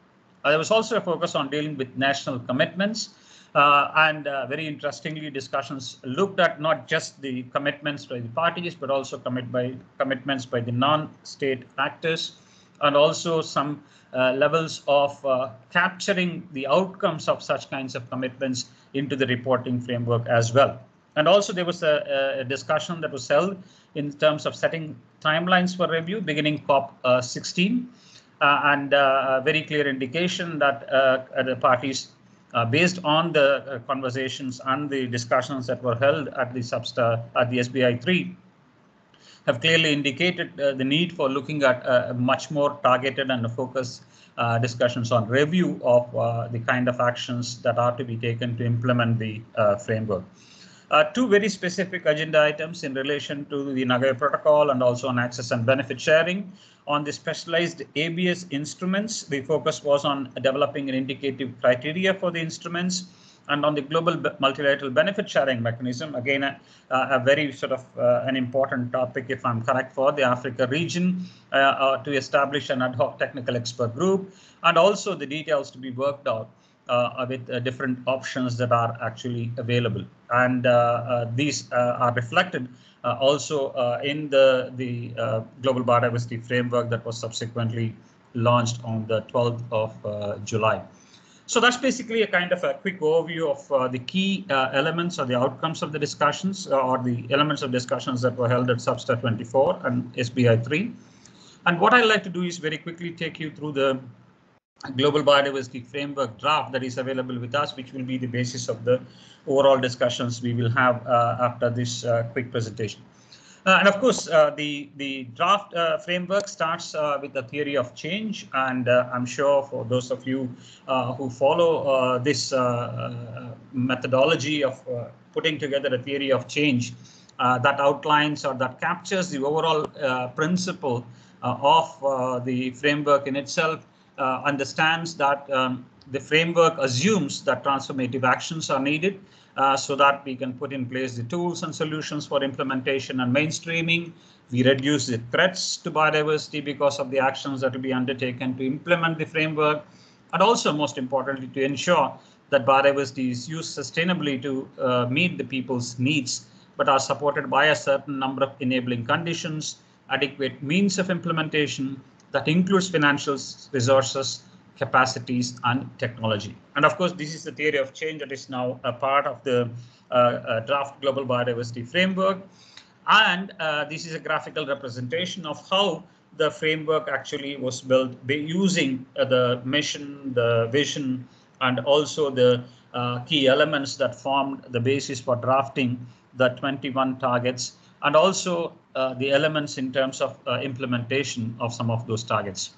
Speaker 2: There was also a focus on dealing with national commitments, and very interestingly, discussions looked at not just the commitments by the parties, but also commitments by the non-state actors, and also some levels of capturing the outcomes of such kinds of commitments into the reporting framework as well. And also there was a discussion that was held in terms of setting timelines for review beginning COP 16. And a very clear indication that the parties, based on the conversations and the discussions that were held at the SBI-3, have clearly indicated the need for looking at much more targeted and focused discussions on review of the kind of actions that are to be taken to implement the framework. Two very specific agenda items in relation to the Nagoya Protocol and also on access and benefit sharing. On the specialized ABS instruments, the focus was on developing an indicative criteria for the instruments, and on the global multilateral benefit sharing mechanism, again, a very sort of an important topic, if I'm correct, for the Africa region, to establish an ad hoc technical expert group, and also the details to be worked out with different options that are actually available. And these are reflected also in the Global Biodiversity Framework that was subsequently launched on the 12th of July. So that's basically a kind of a quick overview of the key elements or the outcomes of the discussions or the elements of discussions that were held at SBSTTA-24 and SBI-3. And what I'd like to do is very quickly take you through the Global Biodiversity Framework draft that is available with us, which will be the basis of the overall discussions we will have after this quick presentation. And of course, the draft framework starts with the theory of change. And I'm sure for those of you who follow this methodology of putting together a theory of change that outlines or that captures the overall principle of the framework in itself, understands that the framework assumes that transformative actions are needed so that we can put in place the tools and solutions for implementation and mainstreaming. We reduce the threats to biodiversity because of the actions that will be undertaken to implement the framework, and also most importantly to ensure that biodiversity is used sustainably to meet the people's needs, but are supported by a certain number of enabling conditions, adequate means of implementation that includes financial resources, capacities, and technology. And of course, this is the theory of change that is now a part of the draft Global Biodiversity Framework. And this is a graphical representation of how the framework actually was built using the mission, the vision, and also the key elements that formed the basis for drafting the 21 targets, and also the elements in terms of implementation of some of those targets.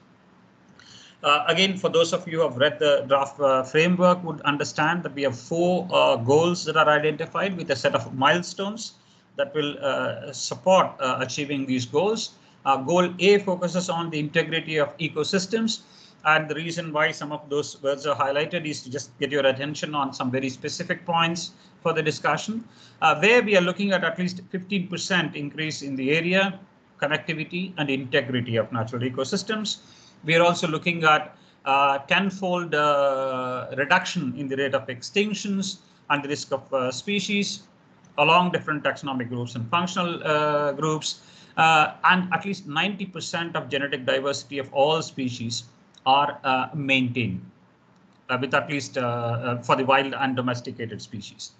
Speaker 2: Again, for those of you who have read the draft framework would understand that we have 4 goals that are identified with a set of milestones that will support achieving these goals. Goal A focuses on the integrity of ecosystems. And the reason why some of those words are highlighted is to just get your attention on some very specific points for the discussion, where we are looking at least 15% increase in the area, connectivity, and integrity of natural ecosystems. We are also looking at 10-fold reduction in the rate of extinctions and the risk of species along different taxonomic groups and functional groups, and at least 90% of genetic diversity of all species are maintained, with at least for the wild and domesticated species.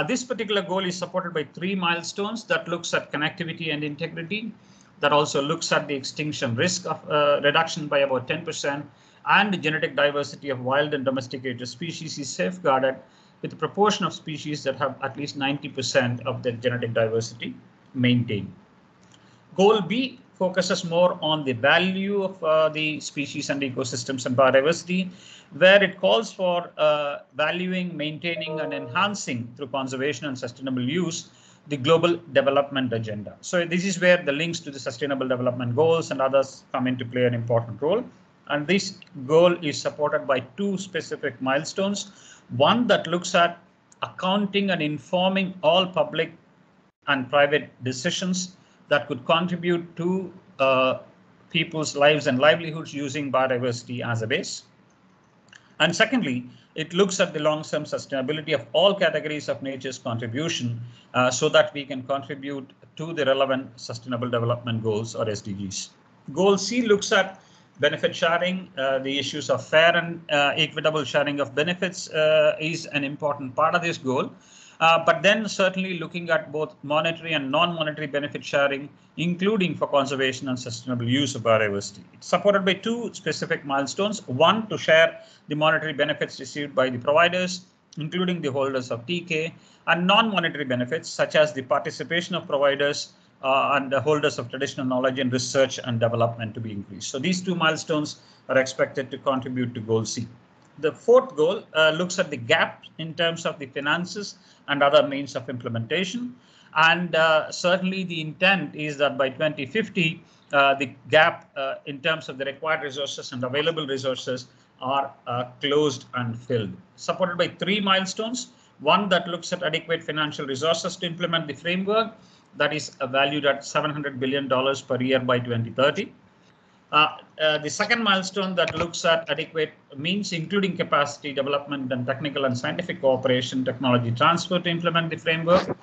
Speaker 2: This particular goal is supported by 3 milestones that looks at connectivity and integrity, that also looks at the extinction risk of reduction by about 10%, and the genetic diversity of wild and domesticated species is safeguarded with a proportion of species that have at least 90% of their genetic diversity maintained. Goal B focuses more on the value of the species and ecosystems and biodiversity, where it calls for valuing, maintaining, and enhancing through conservation and sustainable use the global development agenda. So this is where the links to the sustainable development goals and others come into play an important role. And this goal is supported by 2 specific milestones. One that looks at accounting and informing all public and private decisions that could contribute to people's lives and livelihoods using biodiversity as a base. And secondly, it looks at the long-term sustainability of all categories of nature's contribution so that we can contribute to the relevant sustainable development goals or SDGs. Goal C looks at benefit sharing. The issues of fair and equitable sharing of benefits is an important part of this goal. But then certainly looking at both monetary and non-monetary benefit sharing, including for conservation and sustainable use of biodiversity. It's supported by 2 specific milestones. One, to share the monetary benefits received by the providers, including the holders of TK, and non-monetary benefits such as the participation of providers and the holders of traditional knowledge in research and development to be increased. So these 2 milestones are expected to contribute to Goal C. The 4th goal looks at the gap in terms of the finances and other means of implementation. And certainly the intent is that by 2050, the gap in terms of the required resources and available resources are closed and filled. Supported by 3 milestones. One that looks at adequate financial resources to implement the framework, that is valued at $700 billion per year by 2030. The second milestone that looks at adequate means, including capacity development and technical and scientific cooperation, technology transfer to implement the framework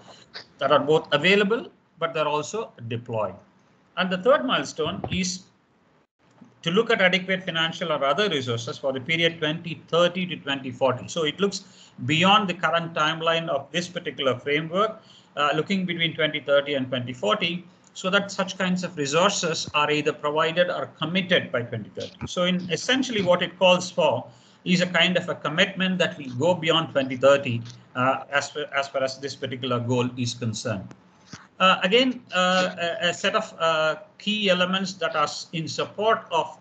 Speaker 2: that are both available, but they're also deployed. And the third milestone is to look at adequate financial or other resources for the period 2030 to 2040. So it looks beyond the current timeline of this particular framework, looking between 2030 and 2040, so that such kinds of resources are either provided or committed by 2030. So in essentially what it calls for is a kind of a commitment that will go beyond 2030 as far as this particular goal is concerned. Again, a set of key elements that are in support of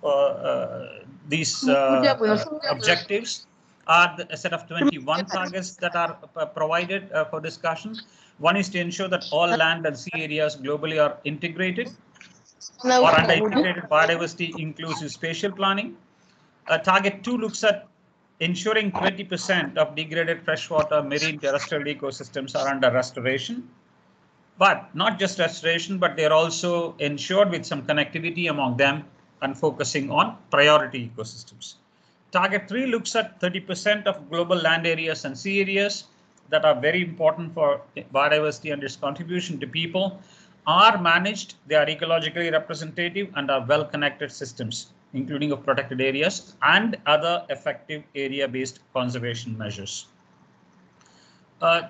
Speaker 2: these objectives are a set of 21 targets that are provided for discussion. One is to ensure that all land and sea areas globally are integrated or under integrated biodiversity inclusive spatial planning. Target 2 looks at ensuring 20% of degraded freshwater marine terrestrial ecosystems are under restoration. But not just restoration, but they're also ensured with some connectivity among them and focusing on priority ecosystems. Target 3 looks at 30% of global land areas and sea areas that are very important for biodiversity and its contribution to people are managed, they are ecologically representative and are well-connected systems, including of protected areas and other effective area-based conservation measures.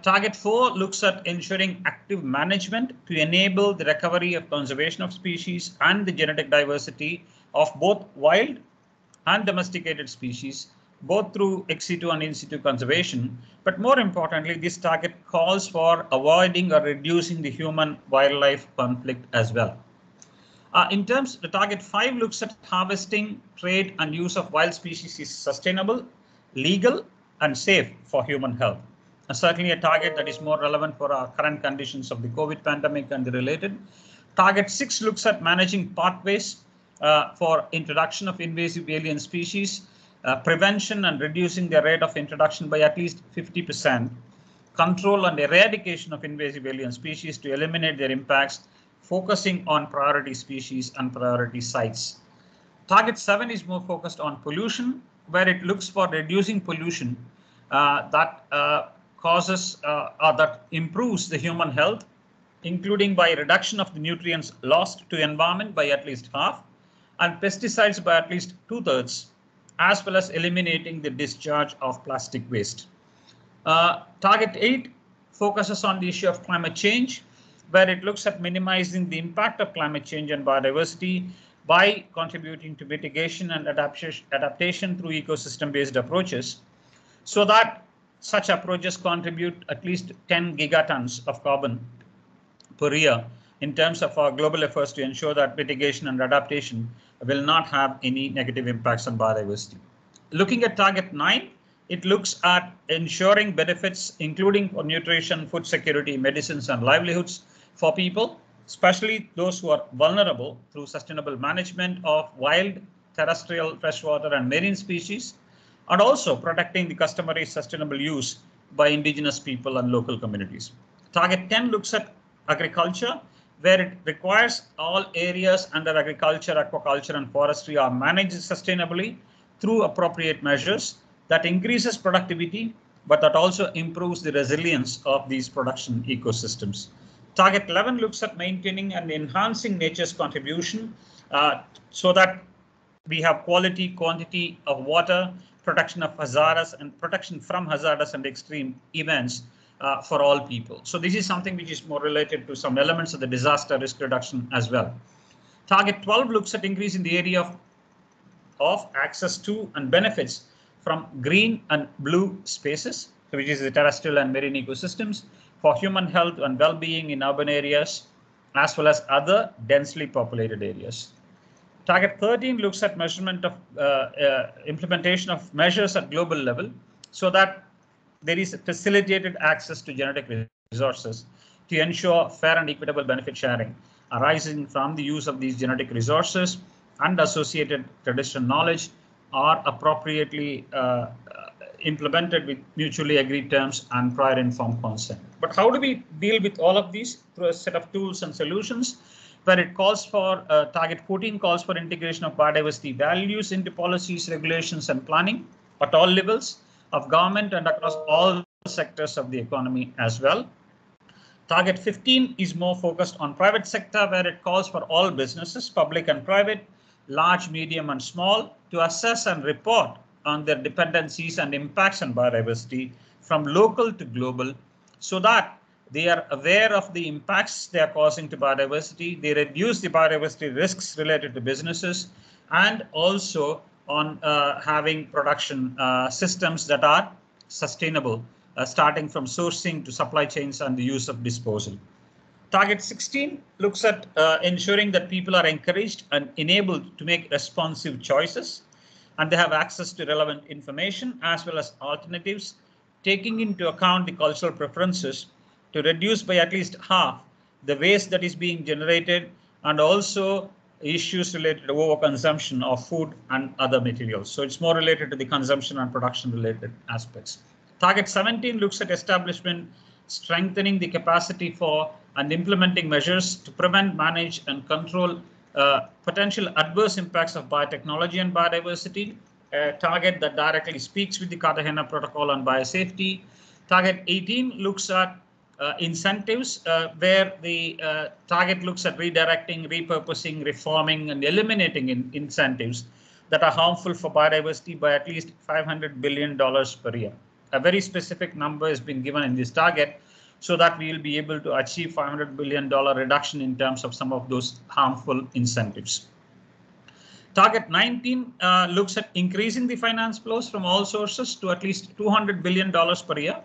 Speaker 2: Target 4 looks at ensuring active management to enable the recovery of conservation of species and the genetic diversity of both wild and domesticated species, both through ex situ and in situ conservation. But more importantly, this target calls for avoiding or reducing the human-wildlife conflict as well. In terms, the target 5 looks at harvesting, trade and use of wild species is sustainable, legal and safe for human health. Certainly a target that is more relevant for our current conditions of the COVID pandemic and the related. Target 6 looks at managing pathways for introduction of invasive alien species, prevention and reducing the rate of introduction by at least 50%, control and eradication of invasive alien species to eliminate their impacts, focusing on priority species and priority sites. Target 7 is more focused on pollution, where it looks for reducing pollution that causes or that improves the human health, including by reduction of the nutrients lost to environment by at least half and pesticides by at least 2/3, as well as eliminating the discharge of plastic waste. Target 8 focuses on the issue of climate change, where it looks at minimizing the impact of climate change and biodiversity by contributing to mitigation and adaptation through ecosystem-based approaches, so that such approaches contribute at least 10 gigatons of carbon per year in terms of our global efforts to ensure that mitigation and adaptation will not have any negative impacts on biodiversity. Looking at target 9, it looks at ensuring benefits, including for nutrition, food security, medicines, and livelihoods for people, especially those who are vulnerable, through sustainable management of wild, terrestrial, freshwater, and marine species, and also protecting the customary sustainable use by indigenous people and local communities. Target 10 looks at agriculture, where it requires all areas under agriculture, aquaculture, and forestry are managed sustainably through appropriate measures that increases productivity, but that also improves the resilience of these production ecosystems. Target 11 looks at maintaining and enhancing nature's contribution so that we have quality, quantity of water, protection of hazardous and protection from hazardous and extreme events for all people. So this is something which is more related to some elements of the disaster risk reduction as well. Target 12 looks at increasing the area of access to and benefits from green and blue spaces, which is the terrestrial and marine ecosystems, for human health and well-being in urban areas, as well as other densely populated areas. Target 13 looks at measurement of implementation of measures at global level, so that there is facilitated access to genetic resources to ensure fair and equitable benefit sharing arising from the use of these genetic resources and associated traditional knowledge are appropriately implemented with mutually agreed terms and prior informed consent. But how do we deal with all of these? Through a set of tools and solutions. where it calls for target 14 calls for integration of biodiversity values into policies, regulations, and planning at all levels of government and across all sectors of the economy as well. Target 15 is more focused on private sector, where it calls for all businesses, public and private, large, medium, and small, to assess and report on their dependencies and impacts on biodiversity from local to global, so that they are aware of the impacts they are causing to biodiversity, they reduce the biodiversity risks related to businesses, and also on having production systems that are sustainable, starting from sourcing to supply chains and the use of disposal. Target 16 looks at ensuring that people are encouraged and enabled to make responsive choices, and they have access to relevant information as well as alternatives, taking into account the cultural preferences to reduce by at least half the waste that is being generated, and also issues related to overconsumption of food and other materials. So it's more related to the consumption and production related aspects. Target 17 looks at establishment, strengthening the capacity for and implementing measures to prevent, manage, and control potential adverse impacts of biotechnology and biodiversity, a target that directly speaks with the Cartagena Protocol on biosafety. Target 18 looks at incentives, where the target looks at redirecting, repurposing, reforming, and eliminating incentives that are harmful for biodiversity by at least $500 billion per year. A very specific number has been given in this target, so that we will be able to achieve $500 billion reduction in terms of some of those harmful incentives. Target 19 looks at increasing the finance flows from all sources to at least $200 billion per year,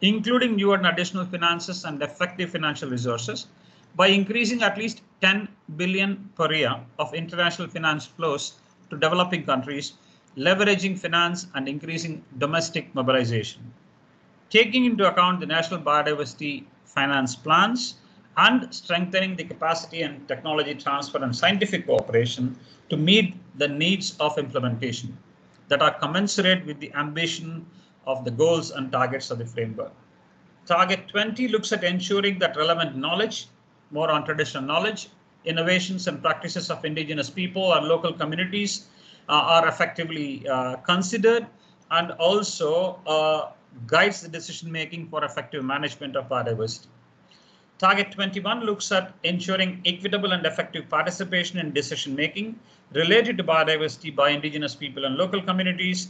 Speaker 2: including new and additional finances and effective financial resources, by increasing at least 10 billion per year of international finance flows to developing countries, leveraging finance and increasing domestic mobilization. Taking into account the national biodiversity finance plans and strengthening the capacity and technology transfer and scientific cooperation to meet the needs of implementation that are commensurate with the ambition of the goals and targets of the framework. Target 20 looks at ensuring that relevant knowledge, more on traditional knowledge, innovations and practices of indigenous people and local communities are effectively considered, and also guides the decision making for effective management of biodiversity. Target 21 looks at ensuring equitable and effective participation in decision making related to biodiversity by indigenous people and local communities,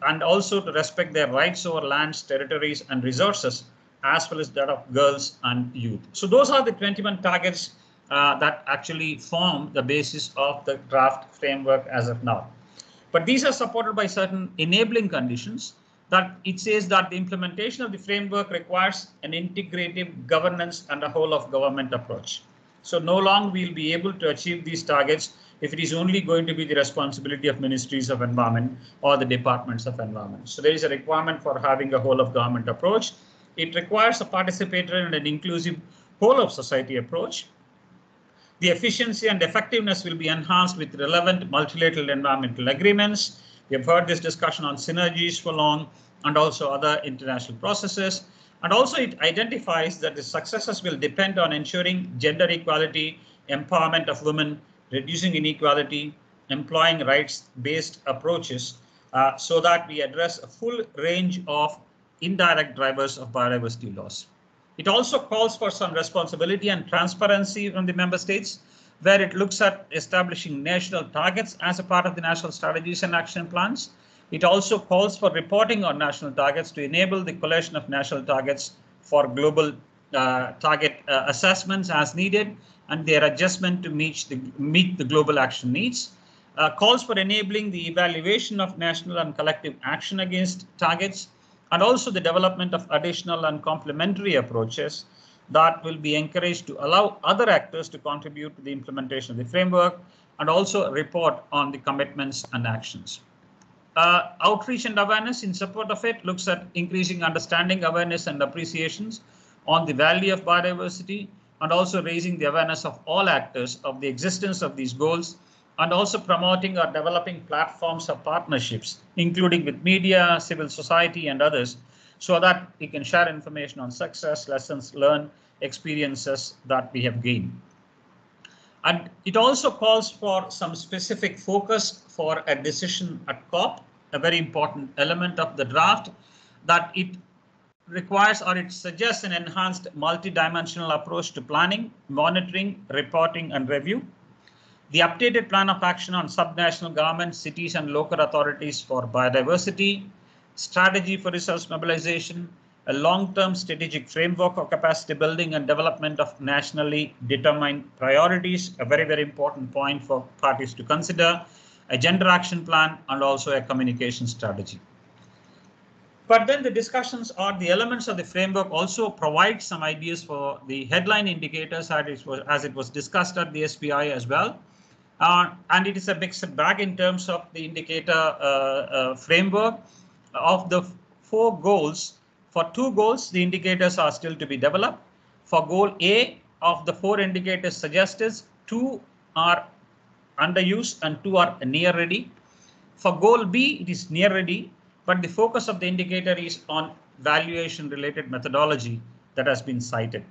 Speaker 2: and also to respect their rights over lands, territories, and resources, as well as that of girls and youth. So those are the 21 targets that actually form the basis of the draft framework as of now. But these are supported by certain enabling conditions, that it says that the implementation of the framework requires an integrative governance and a whole of government approach. So no longer we'll be able to achieve these targets if it is only going to be the responsibility of ministries of environment or the departments of environment. So there is a requirement for having a whole of government approach. It requires a participatory and an inclusive whole of society approach. The efficiency and effectiveness will be enhanced with relevant multilateral environmental agreements. We have heard this discussion on synergies for long, and also other international processes. And also it identifies that the successes will depend on ensuring gender equality, empowerment of women, reducing inequality, employing rights-based approaches, so that we address a full range of indirect drivers of biodiversity loss. It also calls for some responsibility and transparency from the member states, where it looks at establishing national targets as a part of the national strategies and action plans. It also calls for reporting on national targets to enable the collation of national targets for global target assessments as needed, and their adjustment to meet the global action needs. Calls for enabling the evaluation of national and collective action against targets, and also the development of additional and complementary approaches that will be encouraged to allow other actors to contribute to the implementation of the framework, and also report on the commitments and actions. Outreach and awareness in support of it looks at increasing understanding, awareness, and appreciations on the value of biodiversity, and also raising the awareness of all actors of the existence of these goals, and also promoting or developing platforms of partnerships, including with media, civil society, and others, so that we can share information on success, lessons learned, experiences that we have gained. And it also calls for some specific focus for a decision at COP, a very important element of the draft, that it requires or it suggests an enhanced multidimensional approach to planning, monitoring, reporting, and review. The updated plan of action on subnational governments, cities, and local authorities for biodiversity, strategy for resource mobilization, a long-term strategic framework of capacity building and development of nationally determined priorities, a very, very important point for parties to consider, a gender action plan, and also a communication strategy. But then the discussions or the elements of the framework also provide some ideas for the headline indicators as it was discussed at the SBI as well. And it is a mixed bag in terms of the indicator framework. Of the 4 goals, for 2 goals, the indicators are still to be developed. For goal A, of the 4 indicators suggested, 2 are under use and 2 are near ready. For goal B, it is near ready, but the focus of the indicator is on valuation related methodology that has been cited.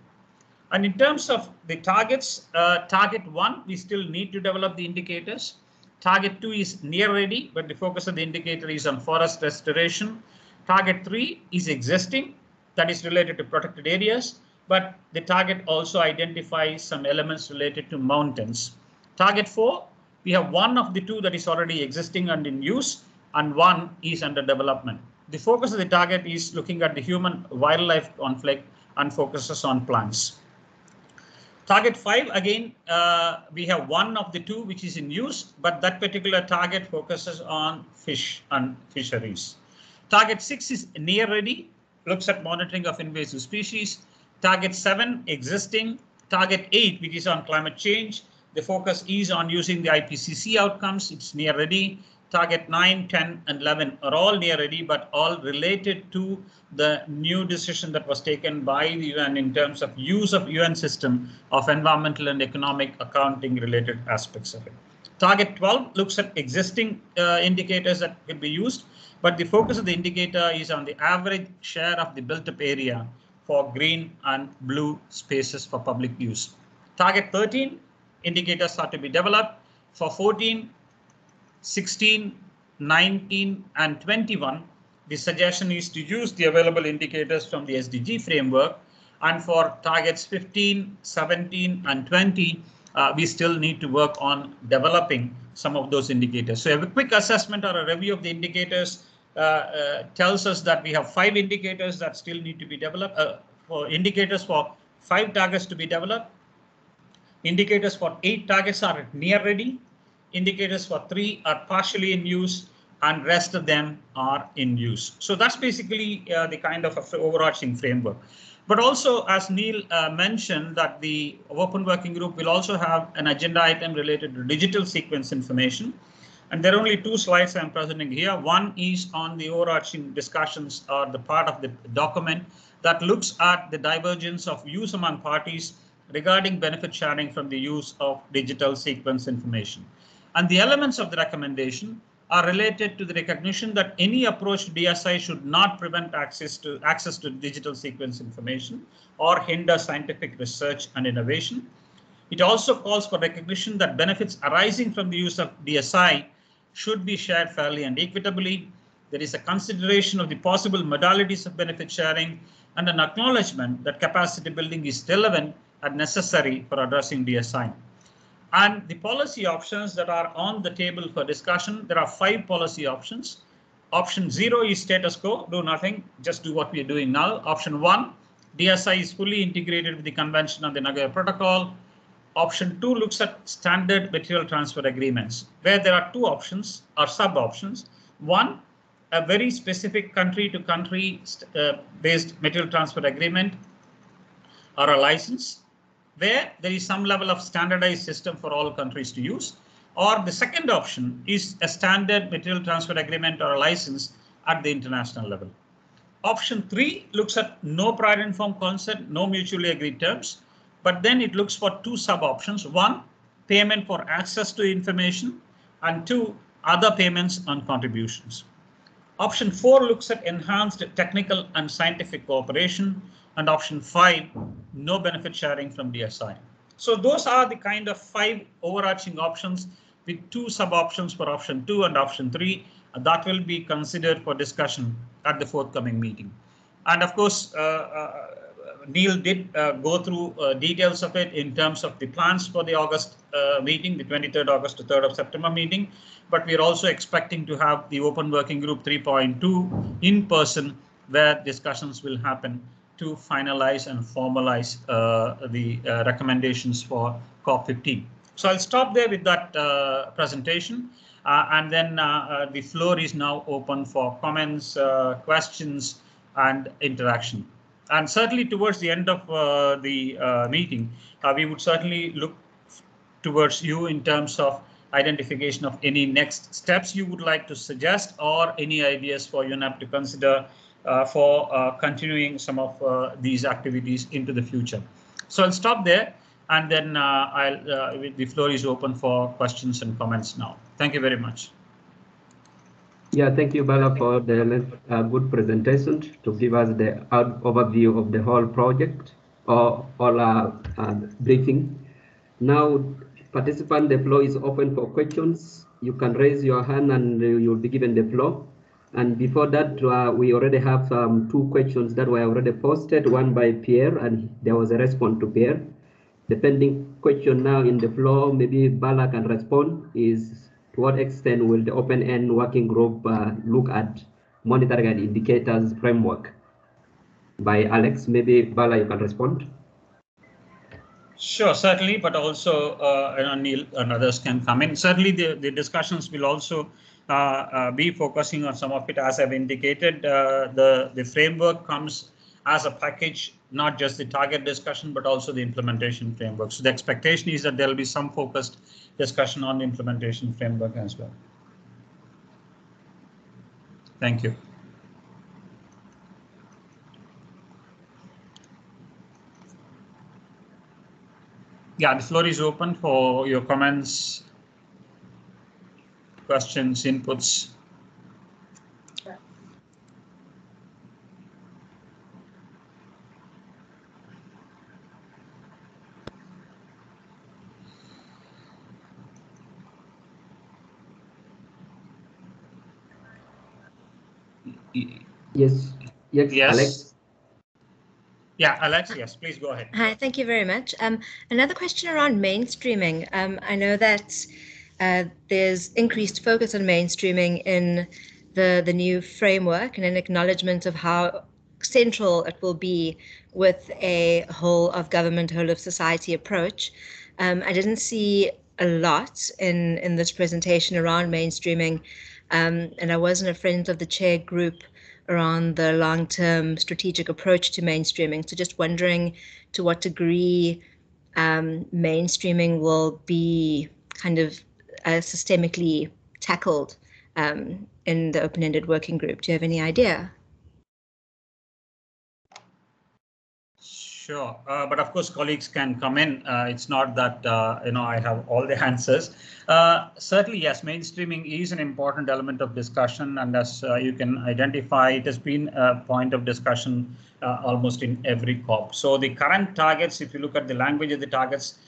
Speaker 2: And in terms of the targets, target 1, we still need to develop the indicators. Target 2 is near ready, but the focus of the indicator is on forest restoration. Target 3 is existing, that is related to protected areas, but the target also identifies some elements related to mountains. Target 4, we have 1 of the 2 that is already existing and in use, and 1 is under development. The focus of the target is looking at the human-wildlife conflict and focuses on plants. Target 5, again, we have 1 of the 2 which is in use, but that particular target focuses on fish and fisheries. Target 6 is near ready, looks at monitoring of invasive species. Target 7, existing. Target 8, which is on climate change, the focus is on using the IPCC outcomes, it's near ready. Target 9, 10, and 11 are all near ready, but all related to the new decision that was taken by the UN in terms of use of UN system of environmental and economic accounting related aspects of it. Target 12 looks at existing indicators that can be used, but the focus of the indicator is on the average share of the built up area for green and blue spaces for public use. Target 13 indicators are to be developed. For 14, 16, 19, and 21, the suggestion is to use the available indicators from the SDG framework. And for targets 15, 17, and 20, we still need to work on developing some of those indicators. So a quick assessment or a review of the indicators tells us that we have 5 indicators that still need to be developed, for indicators for 5 targets to be developed. Indicators for 8 targets are near ready. Indicators for 3 are partially in use, and rest of them are in use. So that's basically the kind of overarching framework. But also, as Neil mentioned, that the Open Working Group will also have an agenda item related to digital sequence information. And there are only 2 slides I'm presenting here. One is on the overarching discussions or the part of the document that looks at the divergence of views among parties regarding benefit sharing from the use of digital sequence information. And the elements of the recommendation are related to the recognition that any approach to DSI should not prevent access to digital sequence information or hinder scientific research and innovation. It also calls for recognition that benefits arising from the use of DSI should be shared fairly and equitably. There is a consideration of the possible modalities of benefit sharing and an acknowledgement that capacity building is relevant and necessary for addressing DSI. And the policy options that are on the table for discussion, there are 5 policy options. Option 0 is status quo, do nothing, just do what we are doing now. Option 1, DSI is fully integrated with the Convention on the Nagoya Protocol. Option 2 looks at standard material transfer agreements, where there are 2 options or sub-options. 1, a very specific country-to-country based material transfer agreement or a license, where there is some level of standardized system for all countries to use. Or the second option is a standard material transfer agreement or a license at the international level. Option 3 looks at no prior informed consent, no mutually agreed terms, but then it looks for 2 sub-options. 1, payment for access to information, and 2, other payments on contributions. Option 4 looks at enhanced technical and scientific cooperation, and option 5, no benefit sharing from DSI. So those are the kind of 5 overarching options with 2 sub-options for option 2 and option 3 that will be considered for discussion at the forthcoming meeting. And of course, Neil did go through details of it in terms of the plans for the August meeting, the 23rd August to 3rd of September meeting. But we're also expecting to have the Open Working Group 3.2 in person, where discussions will happen to finalize and formalize the recommendations for COP15. So I'll stop there with that presentation, and then the floor is now open for comments, questions, and interaction. And certainly towards the end of the meeting, we would certainly look towards you in terms of identification of any next steps you would like to suggest, or any ideas for UNEP to consider for continuing some of these activities into the future. So I'll stop there, and then the floor is open for questions and comments now. Thank you very much.
Speaker 5: Yeah, thank you, Bala, for the good presentation to give us the overview of the whole project or briefing. Now, participant, the floor is open for questions. You can raise your hand and you'll be given the floor. And before that, we already have 2 questions that were already posted, one by Pierre, and there was a response to Pierre. The pending question now in the floor, maybe Bala can respond, is to what extent will the open-end working group look at monitoring and indicators framework? By Alex, maybe Bala, you can respond.
Speaker 2: Sure, certainly, but also Neil and others can come in. Certainly, the discussions will also be focusing on some of it. As I've indicated, the framework comes as a package, not just the target discussion, but also the implementation framework. So the expectation is that there will be some focused discussion on the implementation framework as well. Thank you. Yeah, the floor is open for your comments, questions, inputs.
Speaker 5: Yes, Alex.
Speaker 2: Yeah, Alex, yes, please go ahead.
Speaker 6: Hi, thank you very much. Another question around mainstreaming. I know that there's increased focus on mainstreaming in the new framework, and an acknowledgement of how central it will be with a whole of government, whole of society approach. I didn't see a lot in this presentation around mainstreaming, and I wasn't a friend of the chair group around the long-term strategic approach to mainstreaming. So just wondering to what degree mainstreaming will be kind of systemically tackled in the open-ended working group. Do you have any idea?
Speaker 2: Sure, but of course colleagues can come in. It's not that I have all the answers. Certainly, yes, mainstreaming is an important element of discussion, and as you can identify, it has been a point of discussion almost in every COP. So the current targets, if you look at the language of the targets,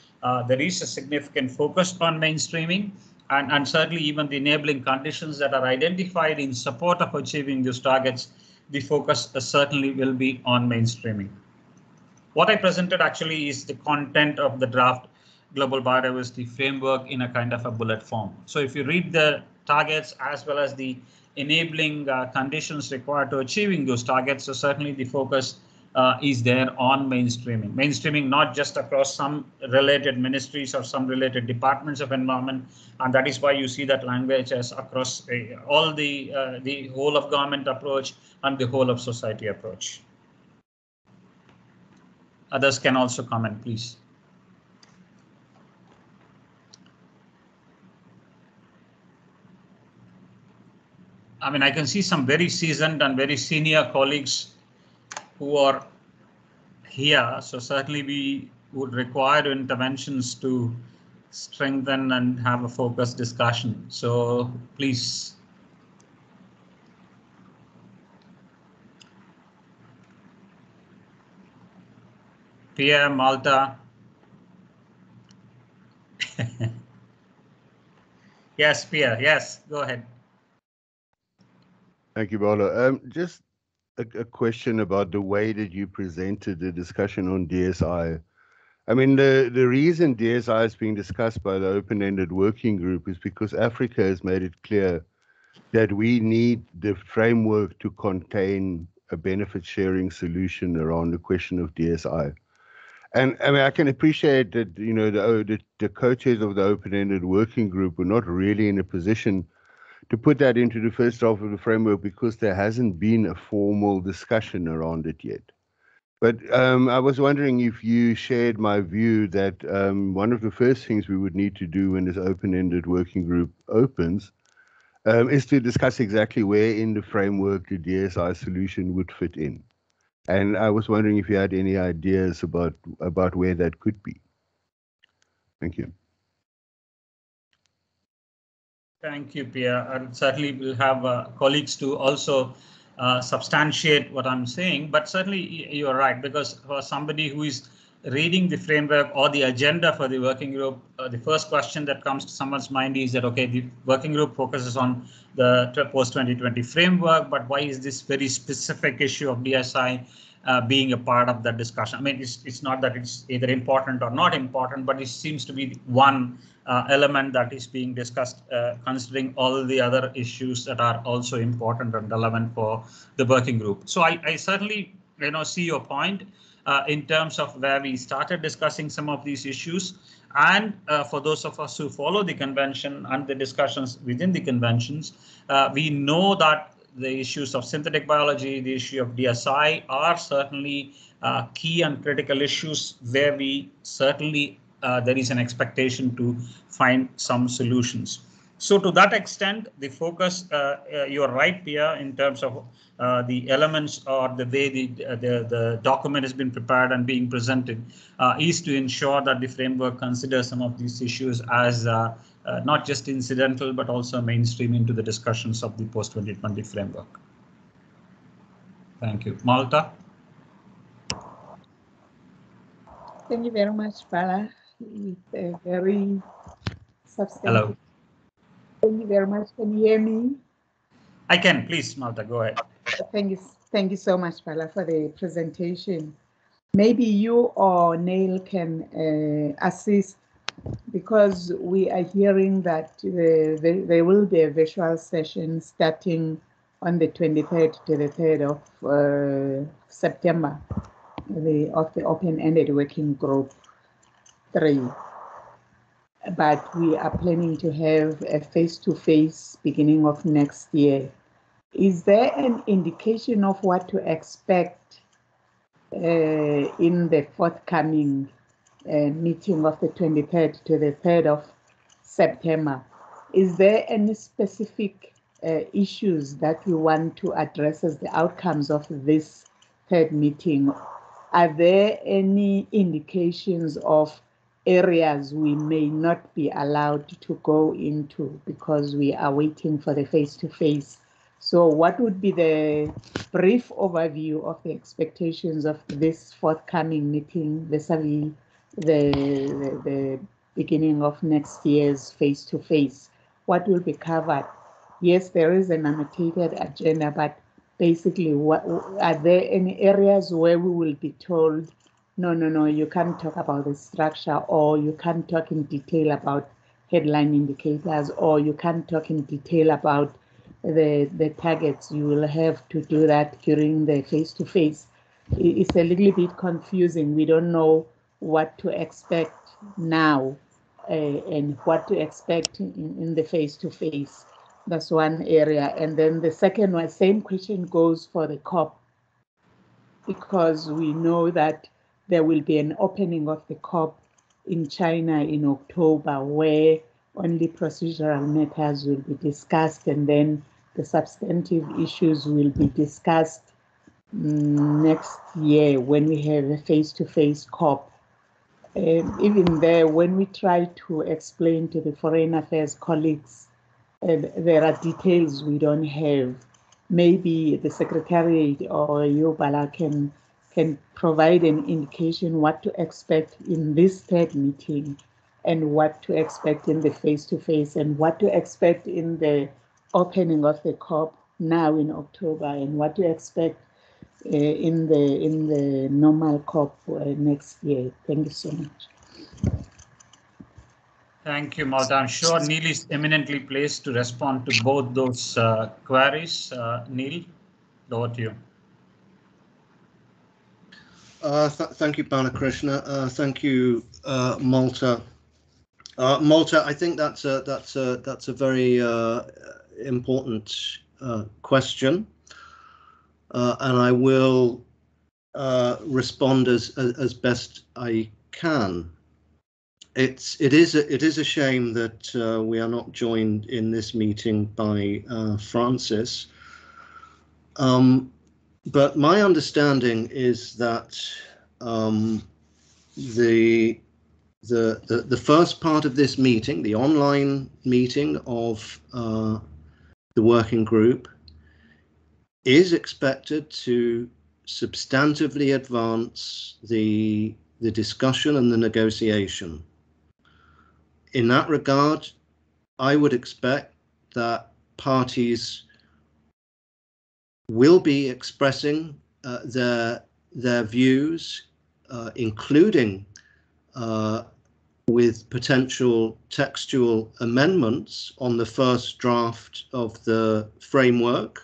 Speaker 2: there is a significant focus on mainstreaming, and certainly even the enabling conditions that are identified in support of achieving these targets, the focus certainly will be on mainstreaming. What I presented actually is the content of the draft Global Biodiversity Framework in a kind of a bullet form. So if you read the targets as well as the enabling conditions required to achieving those targets, so certainly the focus is there on mainstreaming. Mainstreaming not just across some related ministries or some related departments of environment, and that is why you see that language as across all the whole of government approach and the whole of society approach. Others can also comment, please. I mean, I can see some very seasoned and very senior colleagues who are here. So certainly we would require interventions to strengthen and have a focused discussion. So please. Pierre, Malta. Yes, Pierre. Yes, go ahead.
Speaker 7: Thank you, Bala. Just a question about the way that you presented the discussion on DSI. I mean, the reason DSI is being discussed by the open-ended working group is because Africa has made it clear that we need the framework to contain a benefit sharing solution around the question of DSI. And I mean, I can appreciate that, you know, the co-chairs of the open-ended working group were not really in a position to put that into the first draft of the framework because there hasn't been a formal discussion around it yet. But I was wondering if you shared my view that one of the first things we would need to do when this open-ended working group opens is to discuss exactly where in the framework the DSI solution would fit in. And I was wondering if you had any ideas about where that could be. Thank you.
Speaker 2: Thank you, Pierre. And certainly we'll have colleagues to also substantiate what I'm saying, but certainly you're right, because for somebody who is reading the framework or the agenda for the working group, the first question that comes to someone's mind is that, okay, the working group focuses on the post-2020 framework, but why is this very specific issue of DSI being a part of that discussion? I mean, it's not that it's either important or not important, but it seems to be one element that is being discussed, considering all the other issues that are also important and relevant for the working group. So I certainly, you know, see your point in terms of where we started discussing some of these issues. And for those of us who follow the convention and the discussions within the conventions, we know that the issues of synthetic biology, the issue of DSI are certainly key and critical issues where we certainly there is an expectation to find some solutions. So to that extent, the focus, you're right, Pia, in terms of the elements or the way the document has been prepared and being presented is to ensure that the framework considers some of these issues as not just incidental, but also mainstream into the discussions of the post-2020 framework. Thank you. Malta?
Speaker 8: Thank you very much, Bala. It's a very substantive.
Speaker 2: Hello.
Speaker 8: Thank you very much. Can you hear me?
Speaker 2: I can. Please, Malta, go ahead.
Speaker 8: Thank you so much, Bala, for the presentation. Maybe you or Neil can assist, because we are hearing that there will be a visual session starting on the 23rd to the 3rd of September of the open-ended working group 3. But we are planning to have a face-to-face beginning of next year. Is there an indication of what to expect in the forthcoming meeting of the 23rd to the 3rd of September? Is there any specific issues that we want to address as the outcomes of this third meeting? Are there any indications of areas we may not be allowed to go into because we are waiting for the face-to-face? So what would be the brief overview of the expectations of this forthcoming meeting vis-a-vis the beginning of next year's face-to-face? What will be covered? Yes, there is an annotated agenda, but basically, what are there any areas where we will be told, no, you can't talk about the structure, or you can't talk in detail about headline indicators, or you can't talk in detail about the targets? You will have to do that during the face-to-face. It's a little bit confusing. We don't know what to expect now and what to expect in the face-to-face. That's one area. And then the second one, same question goes for the COP, because we know that there will be an opening of the COP in China in October, where only procedural matters will be discussed, and then the substantive issues will be discussed next year when we have a face-to-face COP. Even there, when we try to explain to the foreign affairs colleagues, there are details we don't have. Maybe the Secretariat or you, Bala, can provide an indication what to expect in this third meeting and what to expect in the face-to-face, and what to expect in the opening of the COP now in October, and what to expect in the normal COP next year. Thank you so much.
Speaker 2: Thank you, Malta. I'm sure Neil is eminently placed to respond to both those queries. Neil, over to you.
Speaker 1: Thank you, Balakrishna. Thank you, Malta. Malta, I think that's a very important question, and I will respond as best I can. It is a shame that we are not joined in this meeting by Francis. But my understanding is that the first part of this meeting, the online meeting of the working group, is expected to substantively advance the discussion and the negotiation. In that regard, I would expect that parties will be expressing their views, including with potential textual amendments on the first draft of the framework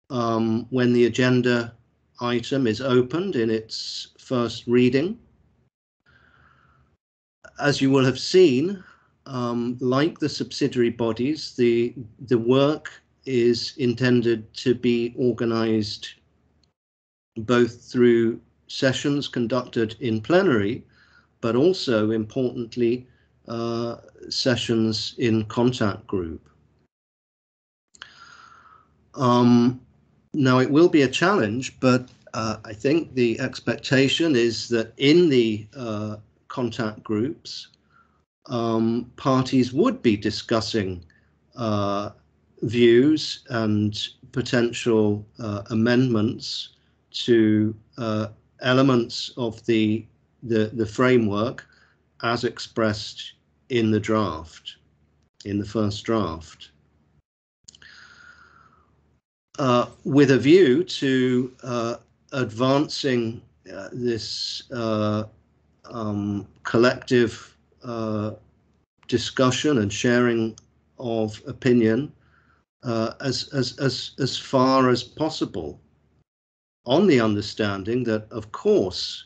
Speaker 1: when the agenda item is opened in its first reading. As you will have seen, like the subsidiary bodies, the work is intended to be organized both through sessions conducted in plenary, but also, importantly, sessions in contact group. Now, it will be a challenge, but I think the expectation is that in the contact groups, parties would be discussing views and potential amendments to elements of the framework as expressed in the draft, in the first draft, with a view to advancing this collective discussion and sharing of opinion as far as possible, on the understanding that, of course,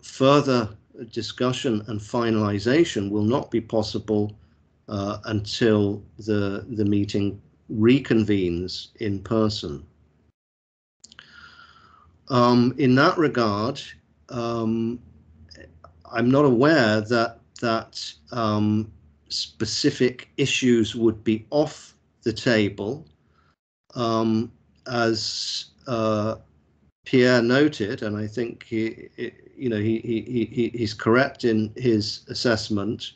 Speaker 1: further discussion and finalization will not be possible until the meeting reconvenes in person. In that regard, I'm not aware that specific issues would be off the table, as Pierre noted, and I think he's correct in his assessment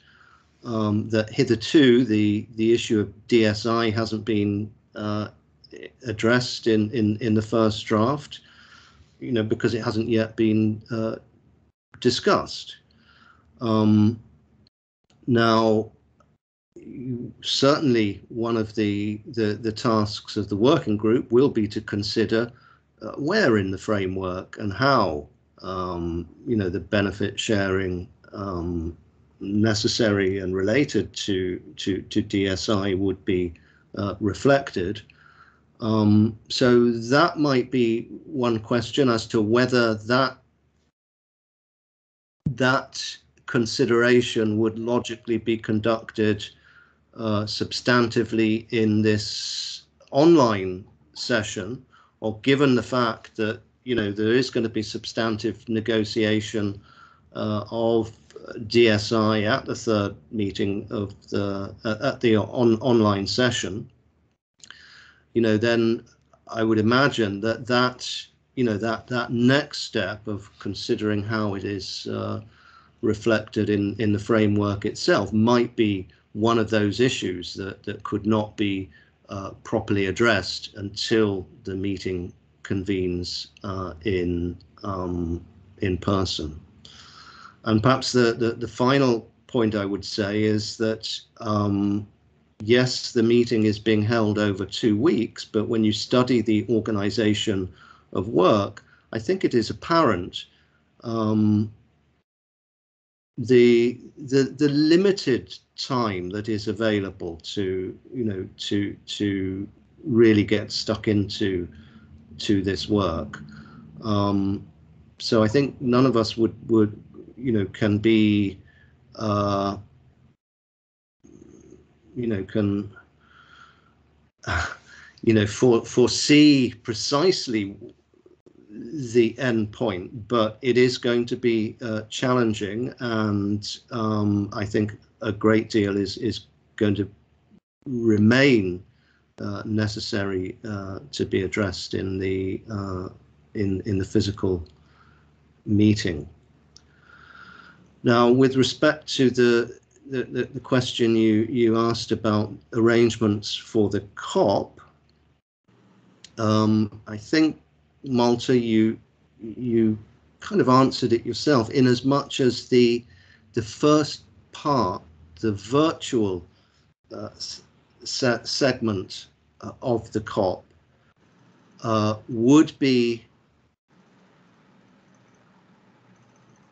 Speaker 1: that hitherto the issue of DSI hasn't been addressed in the first draft, because it hasn't yet been discussed. Now, certainly one of the tasks of the working group will be to consider where in the framework and how the benefit sharing necessary and related to DSI would be reflected. So that might be one question as to whether that consideration would logically be conducted substantively in this online session, or given the fact that there is going to be substantive negotiation of DSI at the third meeting of the online session, then I would imagine that next step of considering how it is reflected in the framework itself might be one of those issues that could not be properly addressed until the meeting convenes in person. And perhaps the final point I would say is that, yes, the meeting is being held over 2 weeks, but when you study the organization of work, I think it is apparent the limited time that is available to, to really get stuck into this work. So I think none of us would can be can foresee precisely the end point, but it is going to be challenging, and I think a great deal is going to remain necessary to be addressed in the physical meeting. Now, with respect to the question you asked about arrangements for the COP, I think, Malta, you kind of answered it yourself, in as much as the first part, the virtual segment of the COP would be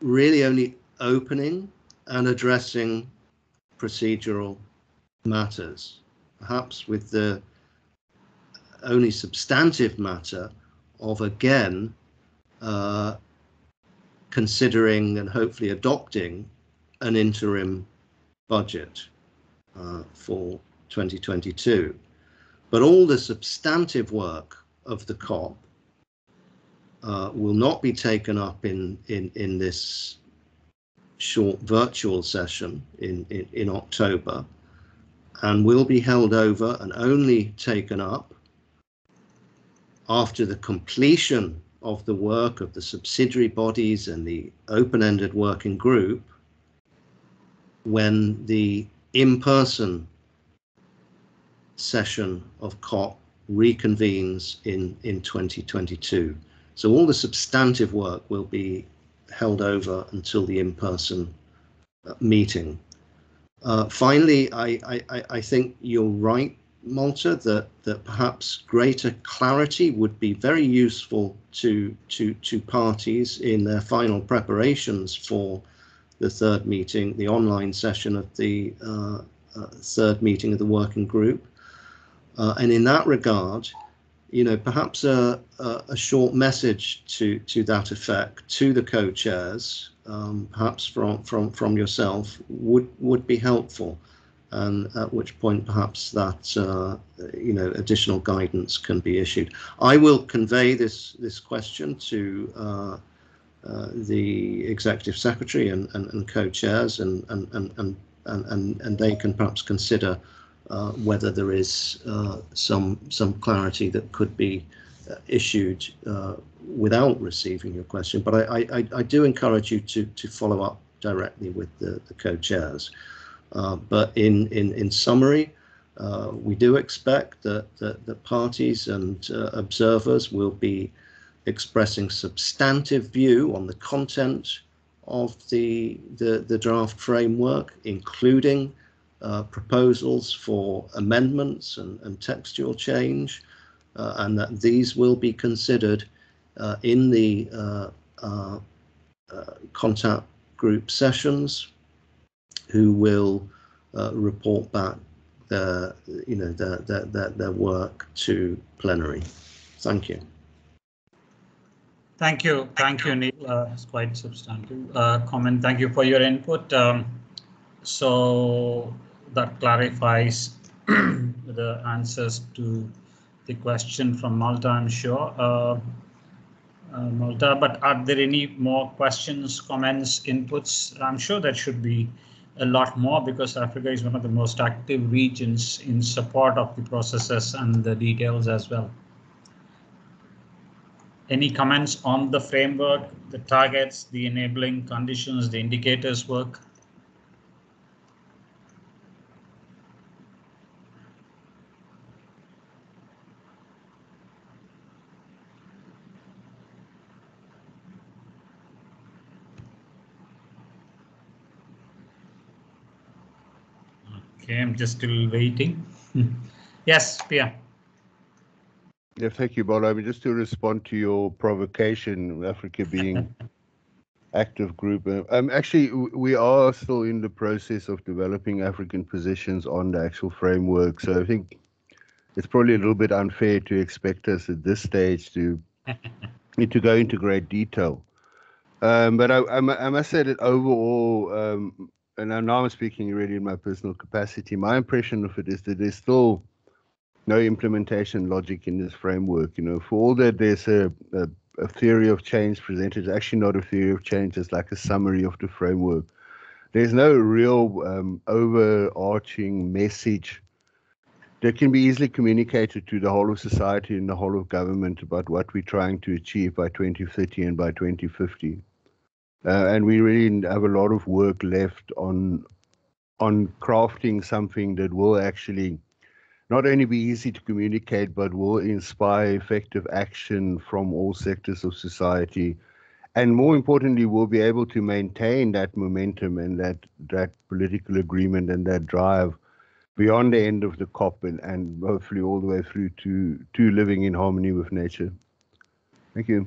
Speaker 1: really only opening and addressing procedural matters, perhaps with the only substantive matter of, again, considering and hopefully adopting an interim budget for 2022. But all the substantive work of the COP will not be taken up in this short virtual session in October, and will be held over and only taken up after the completion of the work of the subsidiary bodies and the open-ended working group, when the in-person session of COP reconvenes in 2022. So all the substantive work will be held over until the in-person meeting. Finally, I think you're right, Malta, that perhaps greater clarity would be very useful to parties in their final preparations for the third meeting, the online session of the third meeting of the working group. And in that regard, perhaps a short message to that effect to the co-chairs, perhaps from yourself, would be helpful, and at which point perhaps that additional guidance can be issued. I will convey this question to the executive secretary and co-chairs, and they can perhaps consider whether there is some clarity that could be issued without receiving your question. But I do encourage you to follow up directly with the co-chairs. But in summary, we do expect that the parties and observers will be expressing substantive view on the content of the draft framework, including proposals for amendments and textual change, and that these will be considered in the contact group sessions, who will report back their work to plenary. Thank you.
Speaker 2: Thank you, Neil. It's quite substantive comment. Thank you for your input. So that clarifies the answers to the question from Malta, I'm sure. Malta, but are there any more questions, comments, inputs? I'm sure there should be a lot more, because Africa is one of the most active regions in support of the processes and the details as well. Any comments on the framework, the targets, the enabling conditions, the indicators work? Okay, I'm just still waiting. Yes, Pia.
Speaker 7: Yeah, thank you, Bola. I mean, just to respond to your provocation, Africa being active group. Actually, we are still in the process of developing African positions on the actual framework. So I think it's probably a little bit unfair to expect us at this stage to go into great detail. But I must say that overall, and now I'm speaking really in my personal capacity, my impression of it is that there's still no implementation logic in this framework. You know, for all that there's a theory of change presented, it's actually not a theory of change, it's like a summary of the framework. There's no real overarching message that can be easily communicated to the whole of society and the whole of government about what we're trying to achieve by 2030 and by 2050. And we really have a lot of work left on crafting something that will actually not only be easy to communicate, but will inspire effective action from all sectors of society. And more importantly, we'll be able to maintain that momentum and that political agreement and that drive beyond the end of the COP and hopefully all the way through to living in harmony with nature. Thank you.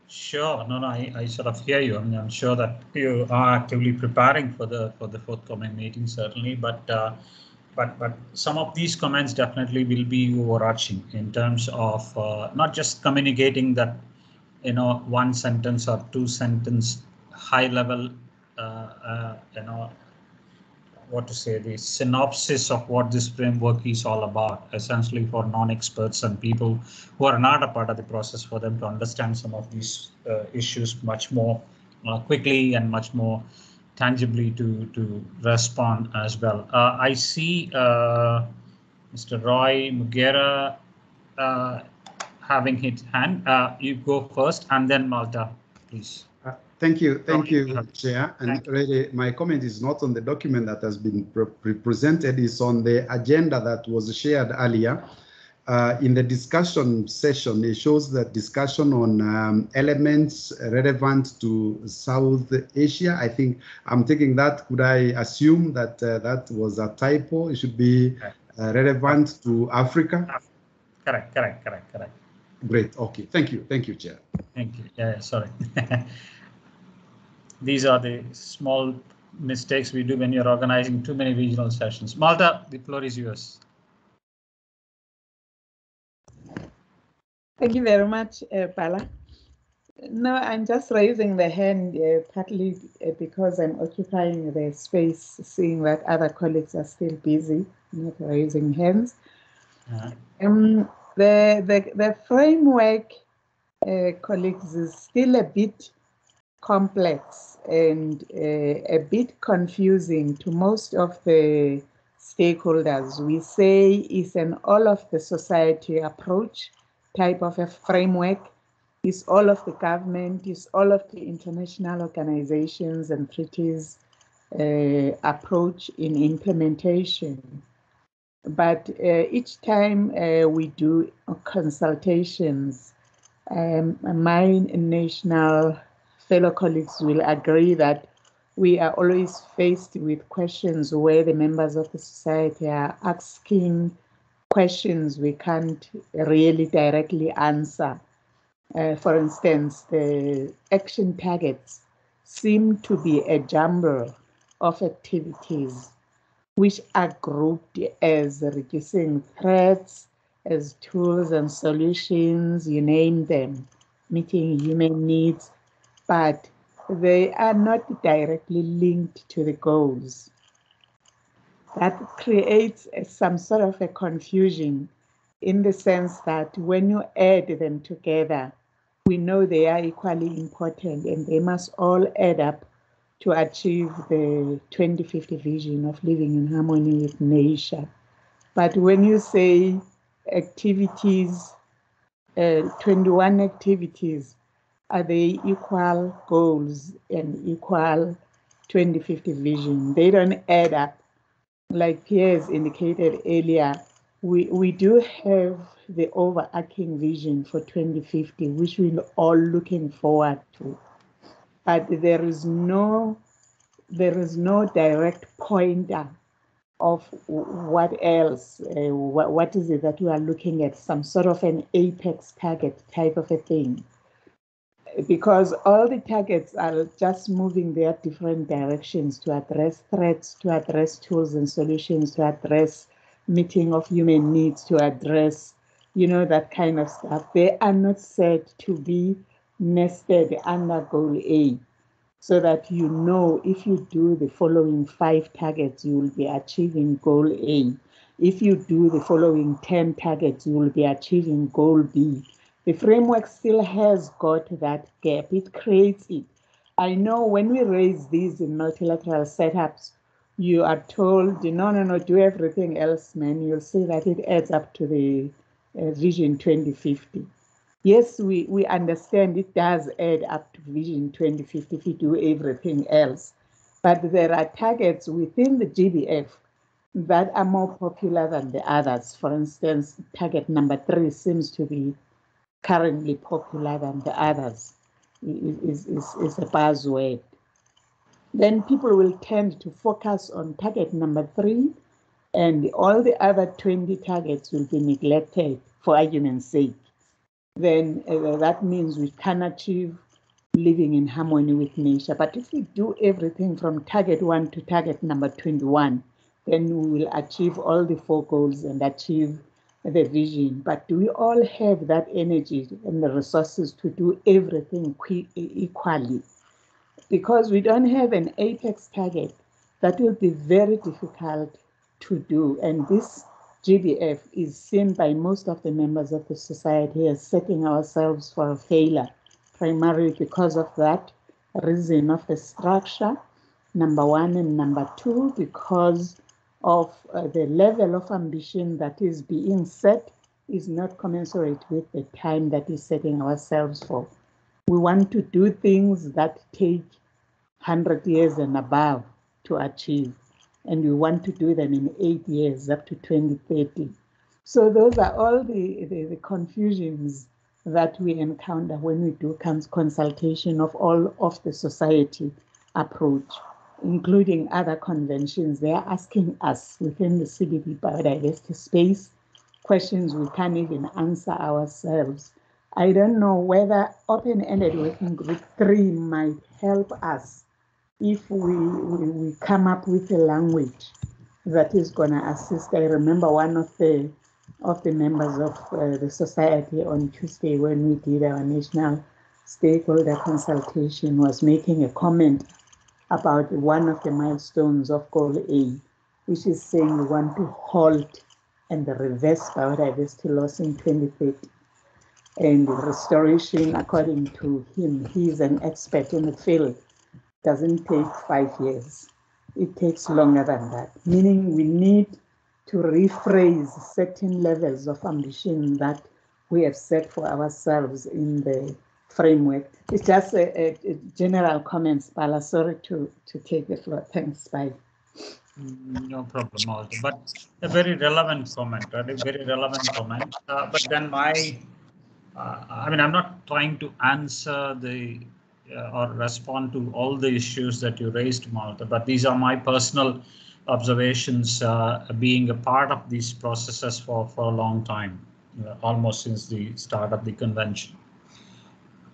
Speaker 2: Sure. No, I sort of hear you. I mean, I'm sure that you are actively preparing for the forthcoming meeting, certainly, but some of these comments definitely will be overarching in terms of not just communicating that, you know, one sentence or two sentence high level, you know, what to say, the synopsis of what this framework is all about, essentially for non-experts and people who are not a part of the process, for them to understand some of these issues much more quickly and much more tangibly to respond as well. I see Mr. Roy Mugera having his hand. You go first and then Malta, please.
Speaker 9: Thank you, Chair. And really, my comment is not on the document that has been presented, it's on the agenda that was shared earlier. In the discussion session, it shows that discussion on elements relevant to South Asia. I think I'm taking that, could I assume that that was a typo? It should be relevant to Africa?
Speaker 2: Correct.
Speaker 9: Great, okay, thank you, Chair.
Speaker 2: Thank you, yeah, sorry. These are the small mistakes we do when you're organizing too many regional sessions. Malta, the floor is yours.
Speaker 8: Thank you very much, Bala. No, I'm just raising the hand partly because I'm occupying the space, seeing that other colleagues are still busy, not raising hands. The framework, colleagues, is still a bit complex and a bit confusing to most of the stakeholders. We say it's an all of the society approach type of a framework. It's all of the government, it's all of the international organizations and treaties approach in implementation. But each time we do consultations, my national fellow colleagues will agree that we are always faced with questions where the members of the society are asking questions we can't really directly answer. For instance, the action targets seem to be a jumble of activities which are grouped as reducing threats, as tools and solutions, you name them, meeting human needs, but they are not directly linked to the goals. That creates some sort of a confusion in the sense that when you add them together, we know they are equally important and they must all add up to achieve the 2050 vision of living in harmony with nature. But when you say activities, 21 activities, are they equal goals and equal 2050 vision? They don't add up. Like Pierre indicated earlier, we do have the overarching vision for 2050, which we're all looking forward to. But there is no there is no direct pointer of what else, what is it that we are looking at, some sort of an apex target type of a thing. Because all the targets are just moving their different directions to address threats, to address tools and solutions, to address meeting of human needs, to address, that kind of stuff. They are not said to be nested under goal A, so that if you do the following 5 targets, you will be achieving goal A. If you do the following 10 targets, you will be achieving goal B. The framework still has got that gap. It creates it. I know when we raise these in multilateral setups, you are told, no, do everything else, man. You'll see that it adds up to the Vision 2050. Yes, we understand it does add up to Vision 2050 if you do everything else. But there are targets within the GBF that are more popular than the others. For instance, target number 3 seems to be currently popular than the others. Is a buzzword. Then people will tend to focus on target number 3, and all the other 20 targets will be neglected for argument's sake. Then that means we can achieve living in harmony with nature. But if we do everything from target 1 to target number 21, then we will achieve all the 4 goals and achieve the vision. But do we all have that energy and the resources to do everything equally? Because we don't have an apex target, that will be very difficult to do. And this GBF is seen by most of the members of the society as setting ourselves for a failure, primarily because of that reason of the structure, number 1, and number 2, because of the level of ambition that is being set is not commensurate with the time that is setting ourselves for. We want to do things that take 100 years and above to achieve, and we want to do them in 8 years up to 2030. So those are all the confusions that we encounter when we do consultation of all of the society approach, including other conventions. They are asking us within the CBD biodiversity space questions we can't even answer ourselves. I don't know whether open-ended working group 3 might help us if we come up with a language that is going to assist. I remember one of the members of the society on Tuesday, when we did our national stakeholder consultation, was making a comment about one of the milestones of Goal A, which is saying we want to halt and reverse biodiversity loss in 2030. And restoration, according to him, he's an expert in the field, doesn't take 5 years. It takes longer than that, meaning we need to rephrase certain levels of ambition that we have set for ourselves in the framework. It's just a general comments, Bala. Sorry to take the floor. Thanks, bye.
Speaker 2: No problem, also, but a very relevant comment, right? A very relevant comment. But then I mean, I'm not trying to answer or respond to all the issues that you raised, Malta, but these are my personal observations, being a part of these processes for a long time, almost since the start of the convention.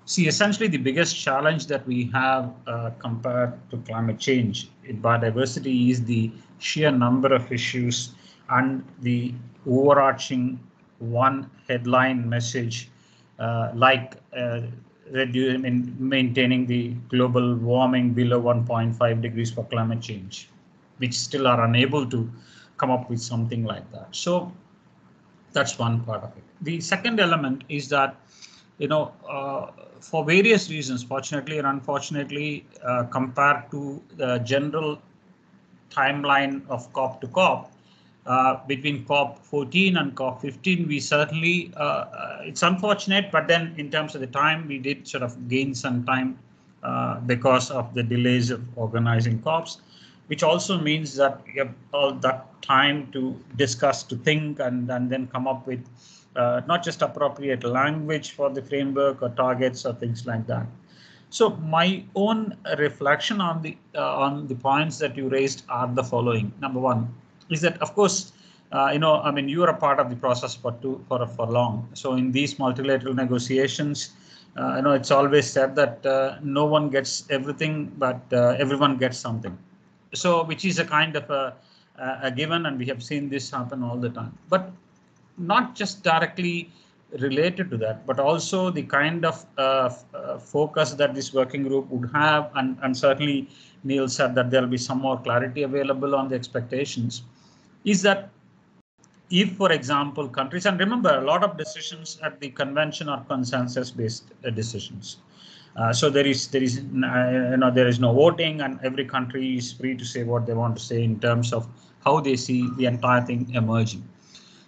Speaker 2: See, essentially the biggest challenge that we have compared to climate change in biodiversity is the sheer number of issues and the overarching one headline message maintaining the global warming below 1.5 degrees for climate change, which still are unable to come up with something like that. So that's one part of it. The second element is that, for various reasons, fortunately and unfortunately, compared to the general timeline of COP to COP, between COP 14 and COP 15, we certainly, it's unfortunate, but then in terms of the time, we did sort of gain some time because of the delays of organizing COPs, which also means that we have all that time to discuss, to think, and then come up with not just appropriate language for the framework or targets or things like that. So my own reflection on the points that you raised are the following. Number one is that, of course, I mean, you are a part of the process for long. So in these multilateral negotiations, it's always said that no one gets everything, but everyone gets something. So which is a kind of a given, and we have seen this happen all the time. But not just directly related to that, but also the kind of focus that this working group would have, and certainly Neil said that there will be some more clarity available on the expectations, is that if, for example, countries, and remember, a lot of decisions at the convention are consensus-based decisions. So there is no voting, and every country is free to say what they want to say in terms of how they see the entire thing emerging.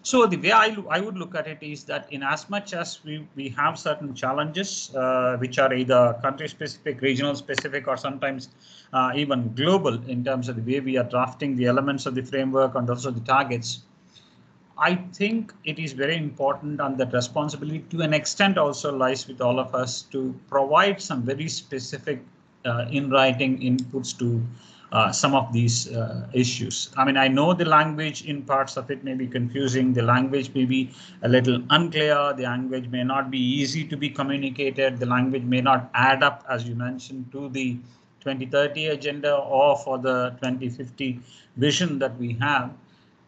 Speaker 2: So the way I would look at it is that in as much as we have certain challenges, which are either country specific, regional specific, or sometimes even global in terms of the way we are drafting the elements of the framework and also the targets, I think it is very important, and that responsibility to an extent also lies with all of us to provide some very specific in writing inputs to some of these issues. I mean, I know the language in parts of it may be confusing. The language may be a little unclear. The language may not be easy to be communicated. The language may not add up, as you mentioned, to the 2030 agenda or for the 2050 vision that we have.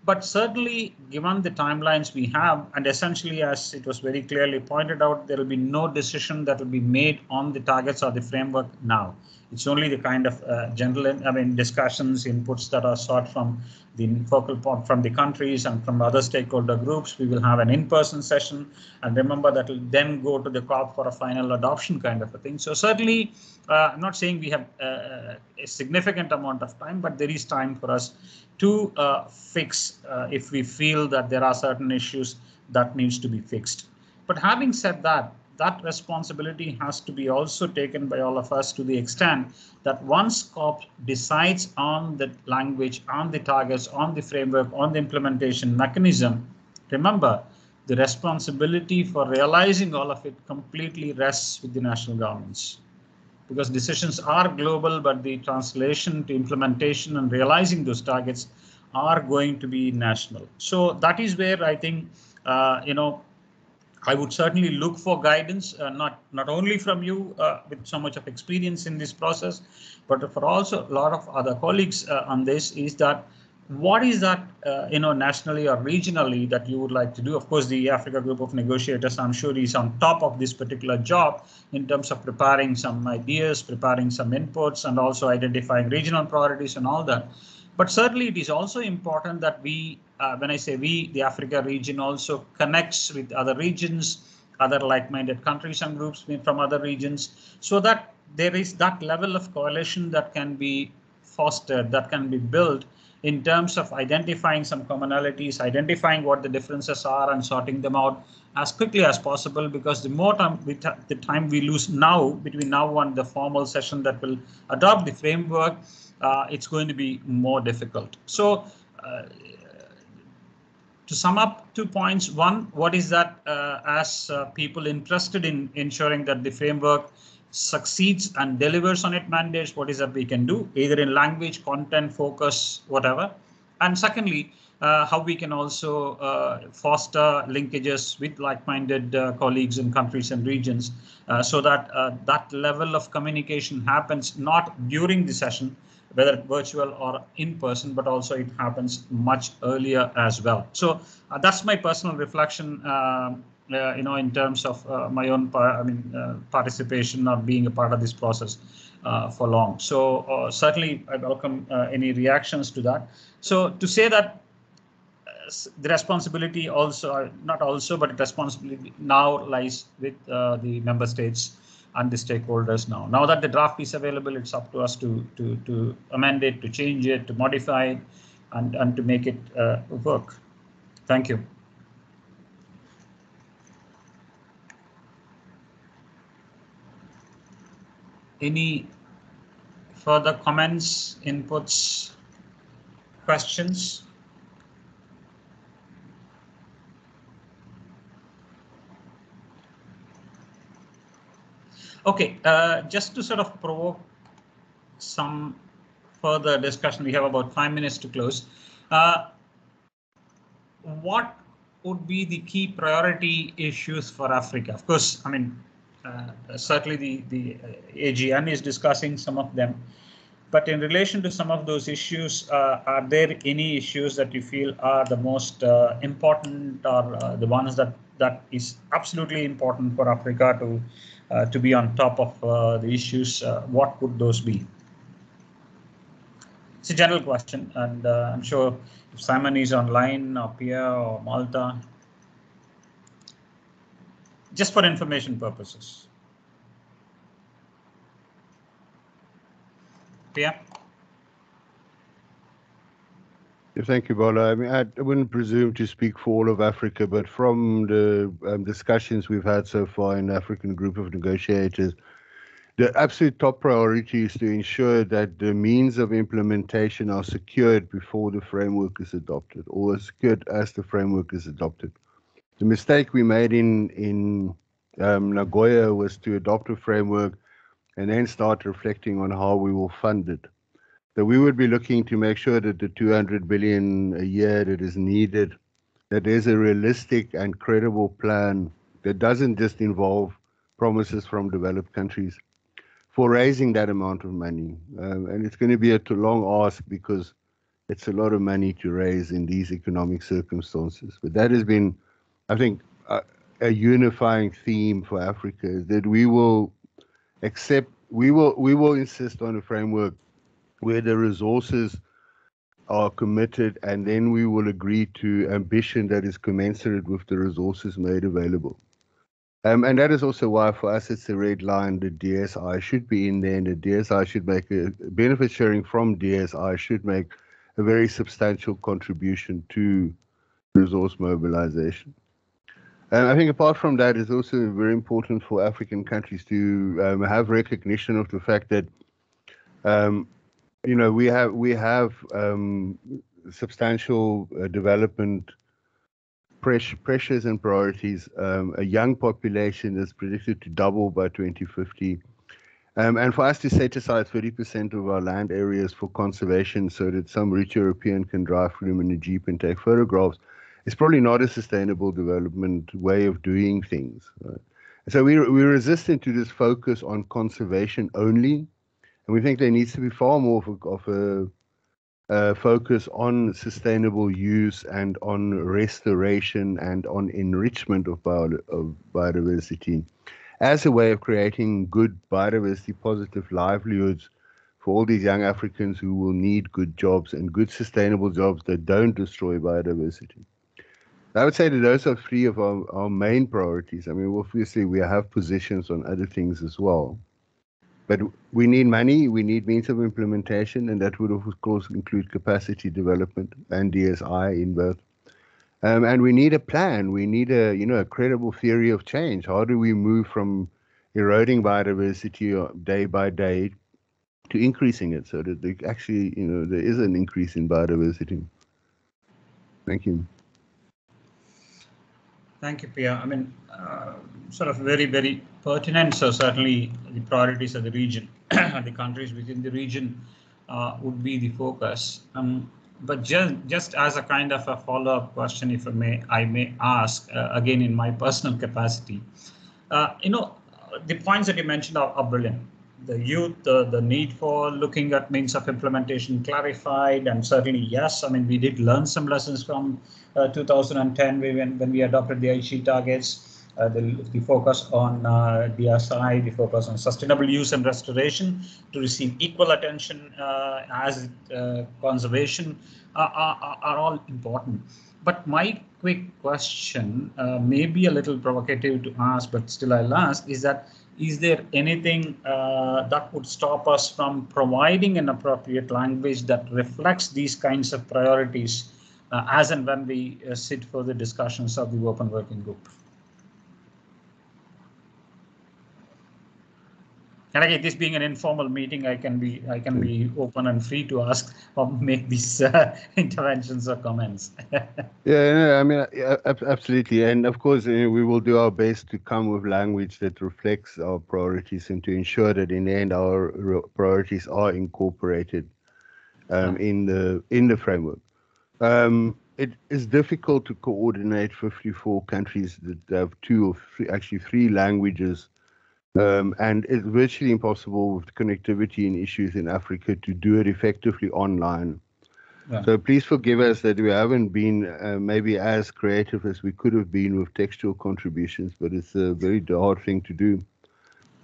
Speaker 2: But certainly, given the timelines we have, and essentially, as it was very clearly pointed out, there will be no decision that will be made on the targets or the framework now. It's only the kind of general, discussions, inputs that are sought from the focal point, from the countries and from other stakeholder groups. We will have an in-person session, and remember that will then go to the COP for a final adoption kind of a thing. So certainly, I'm not saying we have a significant amount of time, but there is time for us to fix if we feel that there are certain issues that needs to be fixed. But having said that, that responsibility has to be also taken by all of us to the extent that once COP decides on the language, on the targets, on the framework, on the implementation mechanism, remember, the responsibility for realizing all of it completely rests with the national governments. Because decisions are global, but the translation to implementation and realizing those targets are going to be national. So that is where I think, I would certainly look for guidance, not only from you with so much of experience in this process, but for also a lot of other colleagues on this, is that what is that, nationally or regionally that you would like to do? Of course, the Africa Group of Negotiators, I'm sure, is on top of this particular job in terms of preparing some ideas, preparing some inputs, and also identifying regional priorities and all that. But certainly it is also important that we, when I say we, the Africa region also connects with other regions, other like-minded countries and groups from other regions, so that there is that level of coalition that can be fostered, that can be built in terms of identifying some commonalities, identifying what the differences are and sorting them out as quickly as possible, because the more time the time we lose now, between now and the formal session that will adopt the framework, it's going to be more difficult. So to sum up 2 points, one, what is that as people interested in ensuring that the framework succeeds and delivers on its mandates, what is that we can do, either in language, content, focus, whatever. And secondly, how we can also foster linkages with like-minded colleagues in countries and regions, so that that level of communication happens not during the session, whether virtual or in person, but also it happens much earlier as well. So that's my personal reflection, in terms of my own participation or being a part of this process for long. So certainly I welcome any reactions to that. So to say that the responsibility also, not also, but the responsibility now lies with the member states and the stakeholders now. Now that the draft is available, it's up to us to amend it, to change it, to modify it, and to make it work. Thank you. Any further comments, inputs, questions? Okay, just to sort of provoke some further discussion, we have about 5 minutes to close. What would be the key priority issues for Africa? Of course, I mean, certainly the AGN is discussing some of them. But in relation to some of those issues, are there any issues that you feel are the most important, or the ones that is absolutely important for Africa to be on top of the issues? What would those be? It's a general question, and I'm sure if Simon is online, or Pia or Malta, just for information purposes. Pia?
Speaker 7: Thank you, Bola. I mean, I wouldn't presume to speak for all of Africa, but from the discussions we've had so far in the African Group of Negotiators, the absolute top priority is to ensure that the means of implementation are secured before the framework is adopted, or as secured as the framework is adopted. The mistake we made in Nagoya was to adopt a framework and then start reflecting on how we will fund it. So we would be looking to make sure that the 200 billion a year that is needed, that there's a realistic and credible plan that doesn't just involve promises from developed countries for raising that amount of money. And it's going to be a long ask because it's a lot of money to raise in these economic circumstances. But that has been, I think, a unifying theme for Africa, is that we will insist on a framework where the resources are committed, and then we will agree to ambition that is commensurate with the resources made available. And that is also why for us it's a red line. The DSI should be in there, and the DSI should make a benefit sharing from DSI should make a very substantial contribution to resource mobilization. And I think apart from that, it's also very important for African countries to have recognition of the fact that you know, we have substantial development pressures and priorities. A young population is predicted to double by 2050. And for us to set aside 30% of our land areas for conservation so that some rich European can drive through them in a Jeep and take photographs, it's probably not a sustainable development way of doing things. Right? So we're resistant to this focus on conservation only. And we think there needs to be far more of a focus on sustainable use and on restoration and on enrichment of biodiversity as a way of creating good biodiversity positive livelihoods for all these young Africans who will need good jobs and good sustainable jobs that don't destroy biodiversity. I would say that those are three of our main priorities. I mean, obviously we have positions on other things as well. But we need money, we need means of implementation, and that would of course include capacity development and DSI in both. And we need a plan. We need a credible theory of change. How do we move from eroding biodiversity day by day to increasing it so that there actually, there is an increase in biodiversity? Thank you.
Speaker 2: Thank you, Pia. I mean, sort of very, very pertinent. So certainly the priorities of the region and the countries within the region would be the focus. But just as a kind of a follow-up question, if I may ask, again, in my personal capacity, the points that you mentioned are brilliant. The youth, the need for looking at means of implementation clarified, and certainly, yes, I mean, we did learn some lessons from 2010 when we adopted the Aichi targets, the focus on DSI, the focus on sustainable use and restoration to receive equal attention as conservation are all important. But my quick question, may be a little provocative to ask, but still I'll ask, is that is there anything that would stop us from providing an appropriate language that reflects these kinds of priorities as and when we sit for the discussions of the open working group? And again, this being an informal meeting, I can be open and free to ask or make these interventions or comments.
Speaker 7: Yeah, no, I mean, absolutely. And of course, we will do our best to come with language that reflects our priorities and to ensure that in the end our priorities are incorporated in the framework. It is difficult to coordinate 54 countries that have two or three, actually three languages. And it's virtually impossible with connectivity and issues in Africa to do it effectively online. Yeah. So please forgive us that we haven't been maybe as creative as we could have been with textual contributions, but it's a very hard thing to do.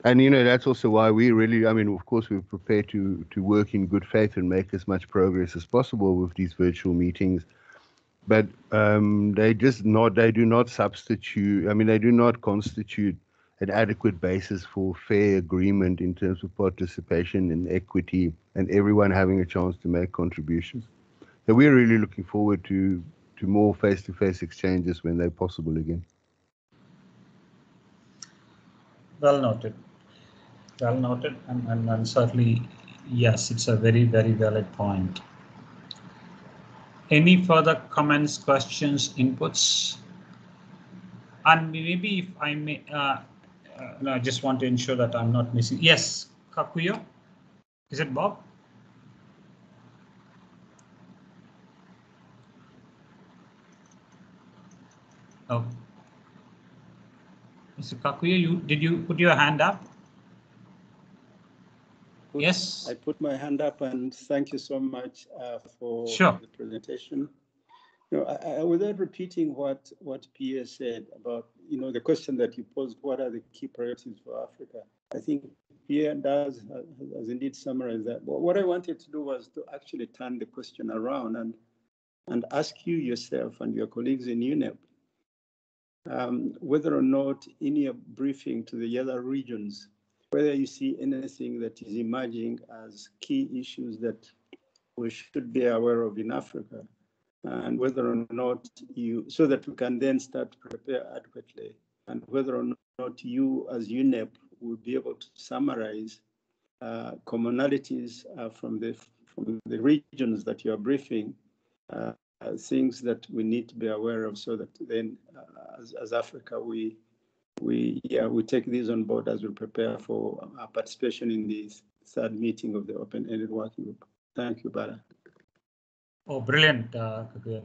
Speaker 7: And, that's also why we really, of course, we're prepared to work in good faith and make as much progress as possible with these virtual meetings. But they do not substitute, they do not constitute an adequate basis for fair agreement in terms of participation and equity and everyone having a chance to make contributions. So we're really looking forward to more face-to-face exchanges when they're possible again.
Speaker 2: Well noted. Well noted, and certainly, yes, it's a very, very valid point. Any further comments, questions, inputs? And maybe if I may, no, I just want to ensure that I'm not missing. Yes, Kakuyo, is it Bob? Oh, Mr. Kakuyo, did you put your hand up? Yes,
Speaker 10: I put my hand up, and thank you so much for the presentation. Without repeating what Pierre said about the question that you posed, what are the key priorities for Africa? I think Pierre has indeed summarized that. But what I wanted to do was to actually turn the question around and ask you yourself and your colleagues in UNEP whether or not in your briefing to the other regions, whether you see anything that is emerging as key issues that we should be aware of in Africa, and whether or not so that we can then start to prepare adequately, and whether or not you as UNEP will be able to summarize commonalities from the regions that you are briefing, things that we need to be aware of, so that then as Africa we take these on board as we prepare for our participation in the third meeting of the open-ended working group. Thank you, Bala.
Speaker 2: Oh, brilliant,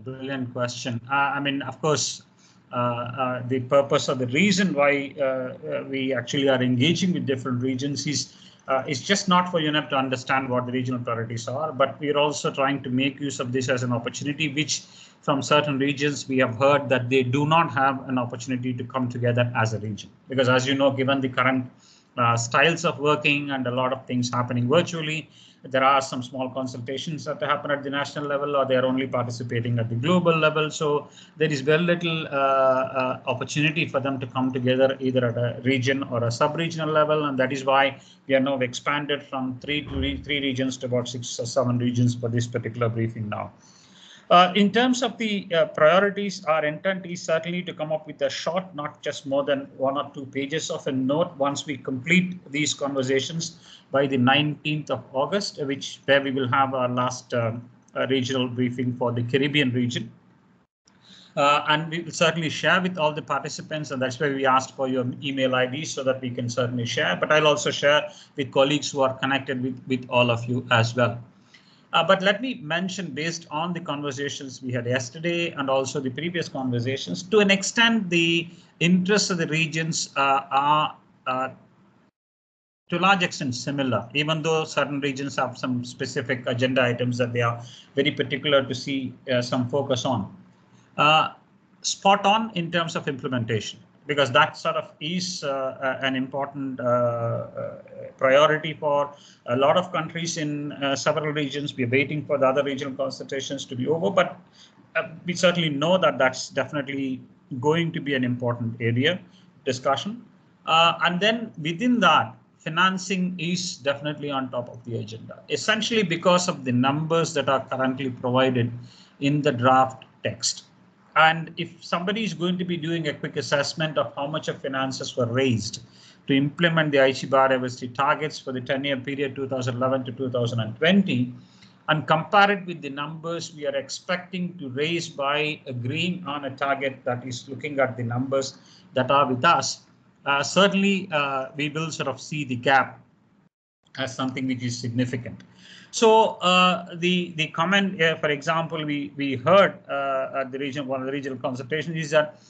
Speaker 2: brilliant question. Of course, the purpose or the reason why we actually are engaging with different regions is just not for UNEP to understand what the regional priorities are, but we're also trying to make use of this as an opportunity, which from certain regions we have heard that they do not have an opportunity to come together as a region. Because as you know, given the current styles of working and a lot of things happening virtually, there are some small consultations that happen at the national level, or they are only participating at the global level. So there is very little opportunity for them to come together either at a region or a sub-regional level. And that is why we are now expanded from three regions to about 6 or 7 regions for this particular briefing now. In terms of the priorities, our intent is certainly to come up with a short, not just more than 1 or 2 pages of a note once we complete these conversations by the 19th of August, where we will have our last regional briefing for the Caribbean region. And we will certainly share with all the participants, and that's why we asked for your email IDs so that we can certainly share. But I'll also share with colleagues who are connected with all of you as well. But let me mention, based on the conversations we had yesterday and also the previous conversations, to an extent, the interests of the regions are to a large extent similar, even though certain regions have some specific agenda items that they are very particular to see some focus on. Spot on in terms of implementation, because that sort of is an important priority for a lot of countries in several regions. We're waiting for the other regional consultations to be over, but we certainly know that that's definitely going to be an important area discussion. And then within that, financing is definitely on top of the agenda, essentially because of the numbers that are currently provided in the draft text. And if somebody is going to be doing a quick assessment of how much of finances were raised to implement the Aichi biodiversity targets for the 10-year period 2011 to 2020, and compare it with the numbers we are expecting to raise by agreeing on a target that is looking at the numbers that are with us, certainly we will sort of see the gap as something which is significant. So the comment, for example, we heard at the region, one of the regional consultations is that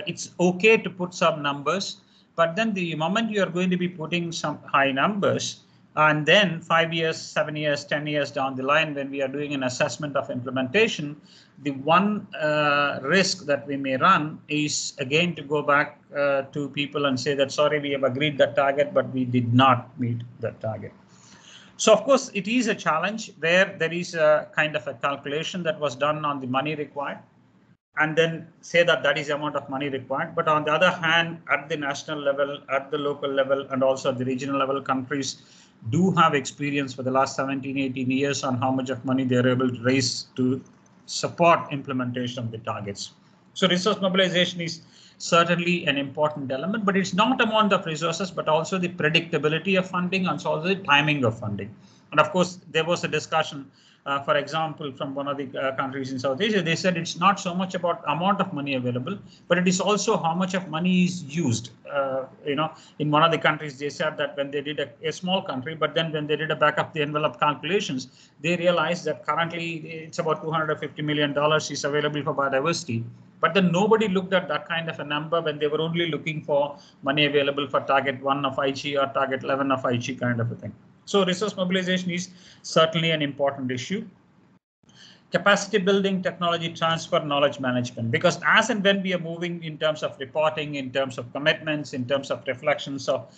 Speaker 2: it's okay to put some numbers, but then the moment you are going to be putting some high numbers, and then 5 years, 7 years, 10 years down the line, when we are doing an assessment of implementation, the one risk that we may run is again to go back to people and say that, sorry, we have agreed that target, but we did not meet that target. So, of course, it is a challenge where there is a kind of a calculation that was done on the money required, and then say that that is the amount of money required. But on the other hand, at the national level, at the local level, and also at the regional level, countries do have experience for the last 17, 18 years on how much of money they're able to raise to support implementation of the targets. So resource mobilization is certainly an important element, but it's not amount of resources, but also the predictability of funding and also the timing of funding. And of course, there was a discussion, for example, from one of the countries in South Asia. They said it's not so much about amount of money available, but it is also how much of money is used. In one of the countries, they said that when they did a small country, but then when they did a back of the envelope calculations, they realized that currently it's about $250 million is available for biodiversity. But then nobody looked at that kind of a number when they were only looking for money available for target 1 of Aichi or target 11 of Aichi kind of a thing. So resource mobilization is certainly an important issue. Capacity building, technology transfer, knowledge management, because as and when we are moving in terms of reporting, in terms of commitments, in terms of reflections of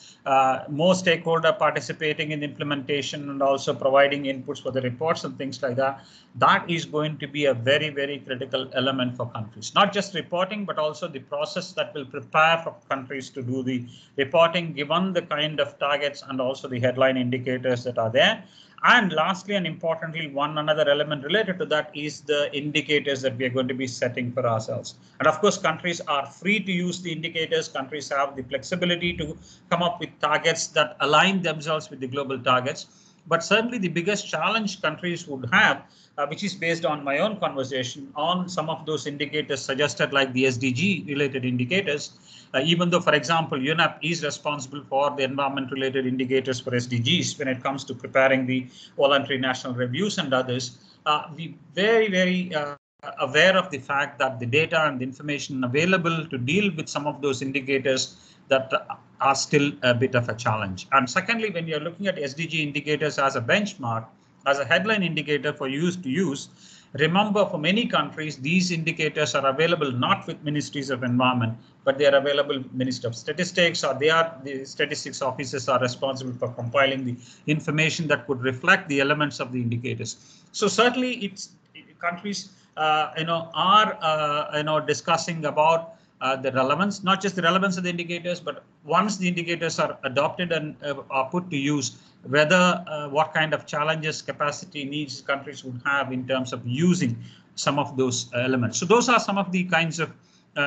Speaker 2: more stakeholder participating in implementation and also providing inputs for the reports and things like that, that is going to be a very, very critical element for countries. Not just reporting, but also the process that will prepare for countries to do the reporting, given the kind of targets and also the headline indicators that are there. And lastly, and importantly, another element related to that is the indicators that we are going to be setting for ourselves. And of course, countries are free to use the indicators. Countries have the flexibility to come up with targets that align themselves with the global targets. But certainly the biggest challenge countries would have, which is based on my own conversation on some of those indicators suggested, like the SDG related indicators, even though, for example, UNEP is responsible for the environment related indicators for SDGs when it comes to preparing the voluntary national reviews and others, we very, very aware of the fact that the data and the information available to deal with some of those indicators that are still a bit of a challenge. And secondly, when you're looking at SDG indicators as a benchmark, as a headline indicator for use to use, remember, for many countries, these indicators are available not with ministries of environment, but they are available with Ministry of Statistics, or the statistics officers are responsible for compiling the information that could reflect the elements of the indicators. So certainly, countries are discussing about the relevance, not just the relevance of the indicators, but once the indicators are adopted and are put to use, whether what kind of challenges, capacity needs countries would have in terms of using some of those elements. So those are some of the kinds of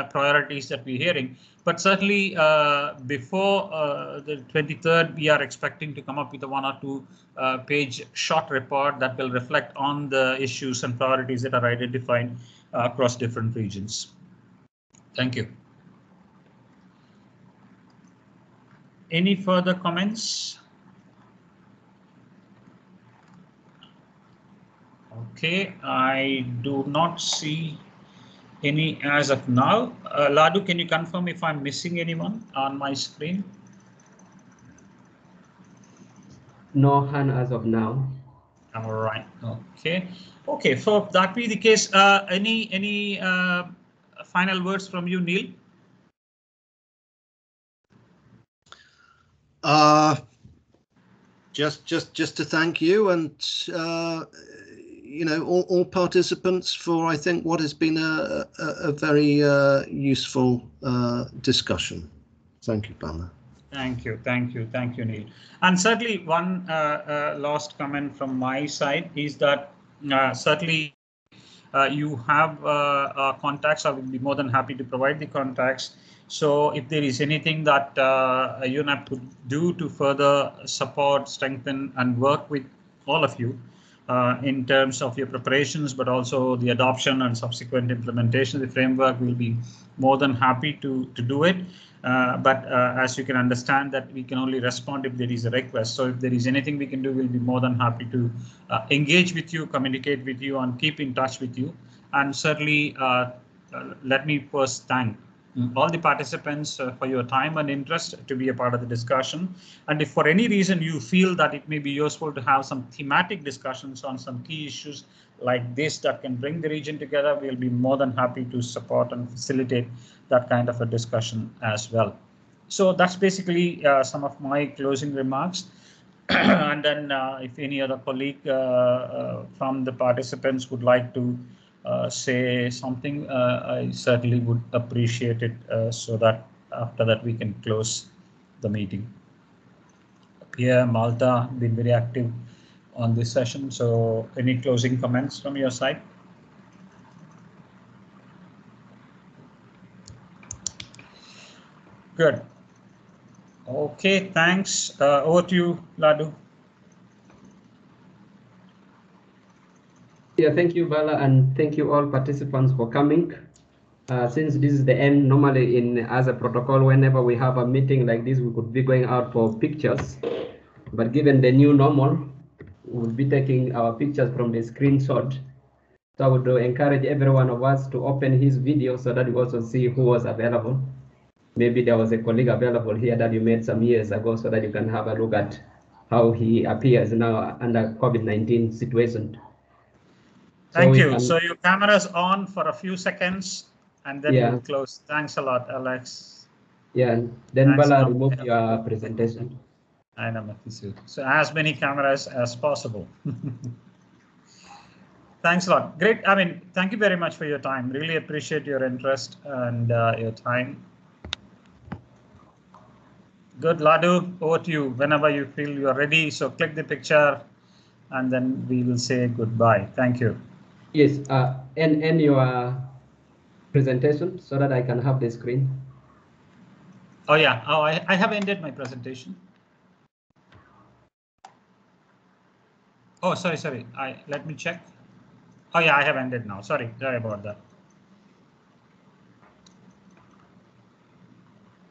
Speaker 2: priorities that we're hearing. But certainly before the 23rd, we are expecting to come up with a 1 or 2 page short report that will reflect on the issues and priorities that are identified across different regions. Thank you. Any further comments? Okay, I do not see any as of now. Ladu, can you confirm if I'm missing anyone on my screen?
Speaker 5: No hand as of now.
Speaker 2: All right. Okay. Okay. So if that be the case, any final words from you, Neil?
Speaker 1: Just to thank you and all participants for, I think, what has been a very useful discussion. Thank you, Bala.
Speaker 2: Thank you, Neil. And certainly one last comment from my side is that certainly You have contacts. I will be more than happy to provide the contacts. So if there is anything that UNEP could do to further support, strengthen, and work with all of you in terms of your preparations, but also the adoption and subsequent implementation of the framework, we'll be more than happy to do it. But as you can understand, that we can only respond if there is a request. So if there is anything we can do, we'll be more than happy to engage with you, communicate with you, and keep in touch with you. And certainly, let me first thank all the participants for your time and interest to be a part of the discussion. And if for any reason you feel that it may be useful to have some thematic discussions on some key issues like this that can bring the region together, we'll be more than happy to support and facilitate that kind of a discussion as well. So that's basically some of my closing remarks. And then if any other colleague from the participants would like to say something, I certainly would appreciate it so that after that we can close the meeting. Pierre, Malta, been very active on this session. So any closing comments from your side? Good. Okay, thanks. Over to you, Ladu.
Speaker 5: Yeah, thank you, Bala, and thank you all participants for coming. Since this is the end, normally as a protocol, whenever we have a meeting like this, we could be going out for pictures. But given the new normal, we'll be taking our pictures from the screenshot. So I would encourage every one of us to open his video so that you also see who was available. Maybe there was a colleague available here that you met some years ago so that you can have a look at how he appears now under COVID-19 situation.
Speaker 2: Thank you. So your camera's on for a few seconds and then
Speaker 5: yeah.
Speaker 2: we'll close. Thanks a lot, Alex.
Speaker 5: Yeah, and then Bala, remove your presentation.
Speaker 2: I know, so as many cameras as possible. Thanks a lot. Great. I mean, thank you very much for your time. Really appreciate your interest and your time. Good, Ladu, over to you whenever you feel you are ready. So click the picture and then we will say goodbye. Thank you.
Speaker 5: Yes, end your presentation so that I can have the screen.
Speaker 2: Oh yeah, oh, I have ended my presentation. Oh, sorry. Let me check. Oh yeah, I have ended now. Sorry about that.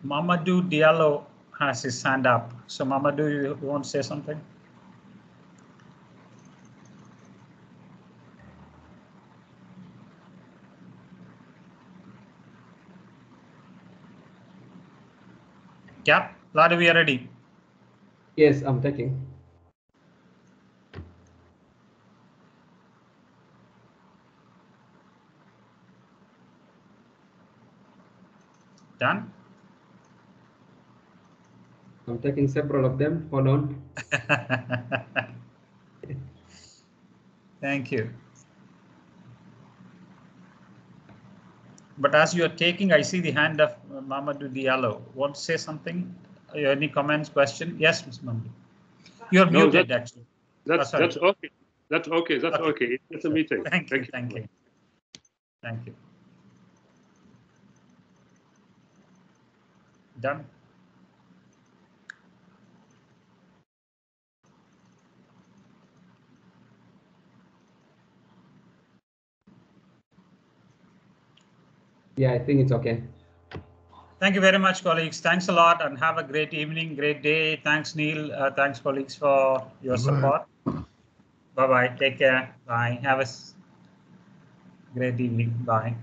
Speaker 2: Mamadou Diallo has his hand up. So Mamadou, you want to say something? Yeah, Ladu, we are ready.
Speaker 5: Yes, I'm taking.
Speaker 2: Done?
Speaker 5: I'm taking several of them. Hold on.
Speaker 2: Thank you. But as you are taking, I see the hand of Mamadou Diallo. Want to say something? Any comments, question? Yes, Ms. Mamadou. You're muted, actually.
Speaker 11: That's okay. That's okay. That's okay. It's a meeting.
Speaker 2: Thank you. Thank you. Done.
Speaker 5: Yeah, I think it's okay.
Speaker 2: Thank you very much, colleagues. Thanks a lot and have a great evening, great day. Thanks, Neil. Thanks, colleagues, for your support. Bye-bye. Take care. Bye. Have a great evening. Bye.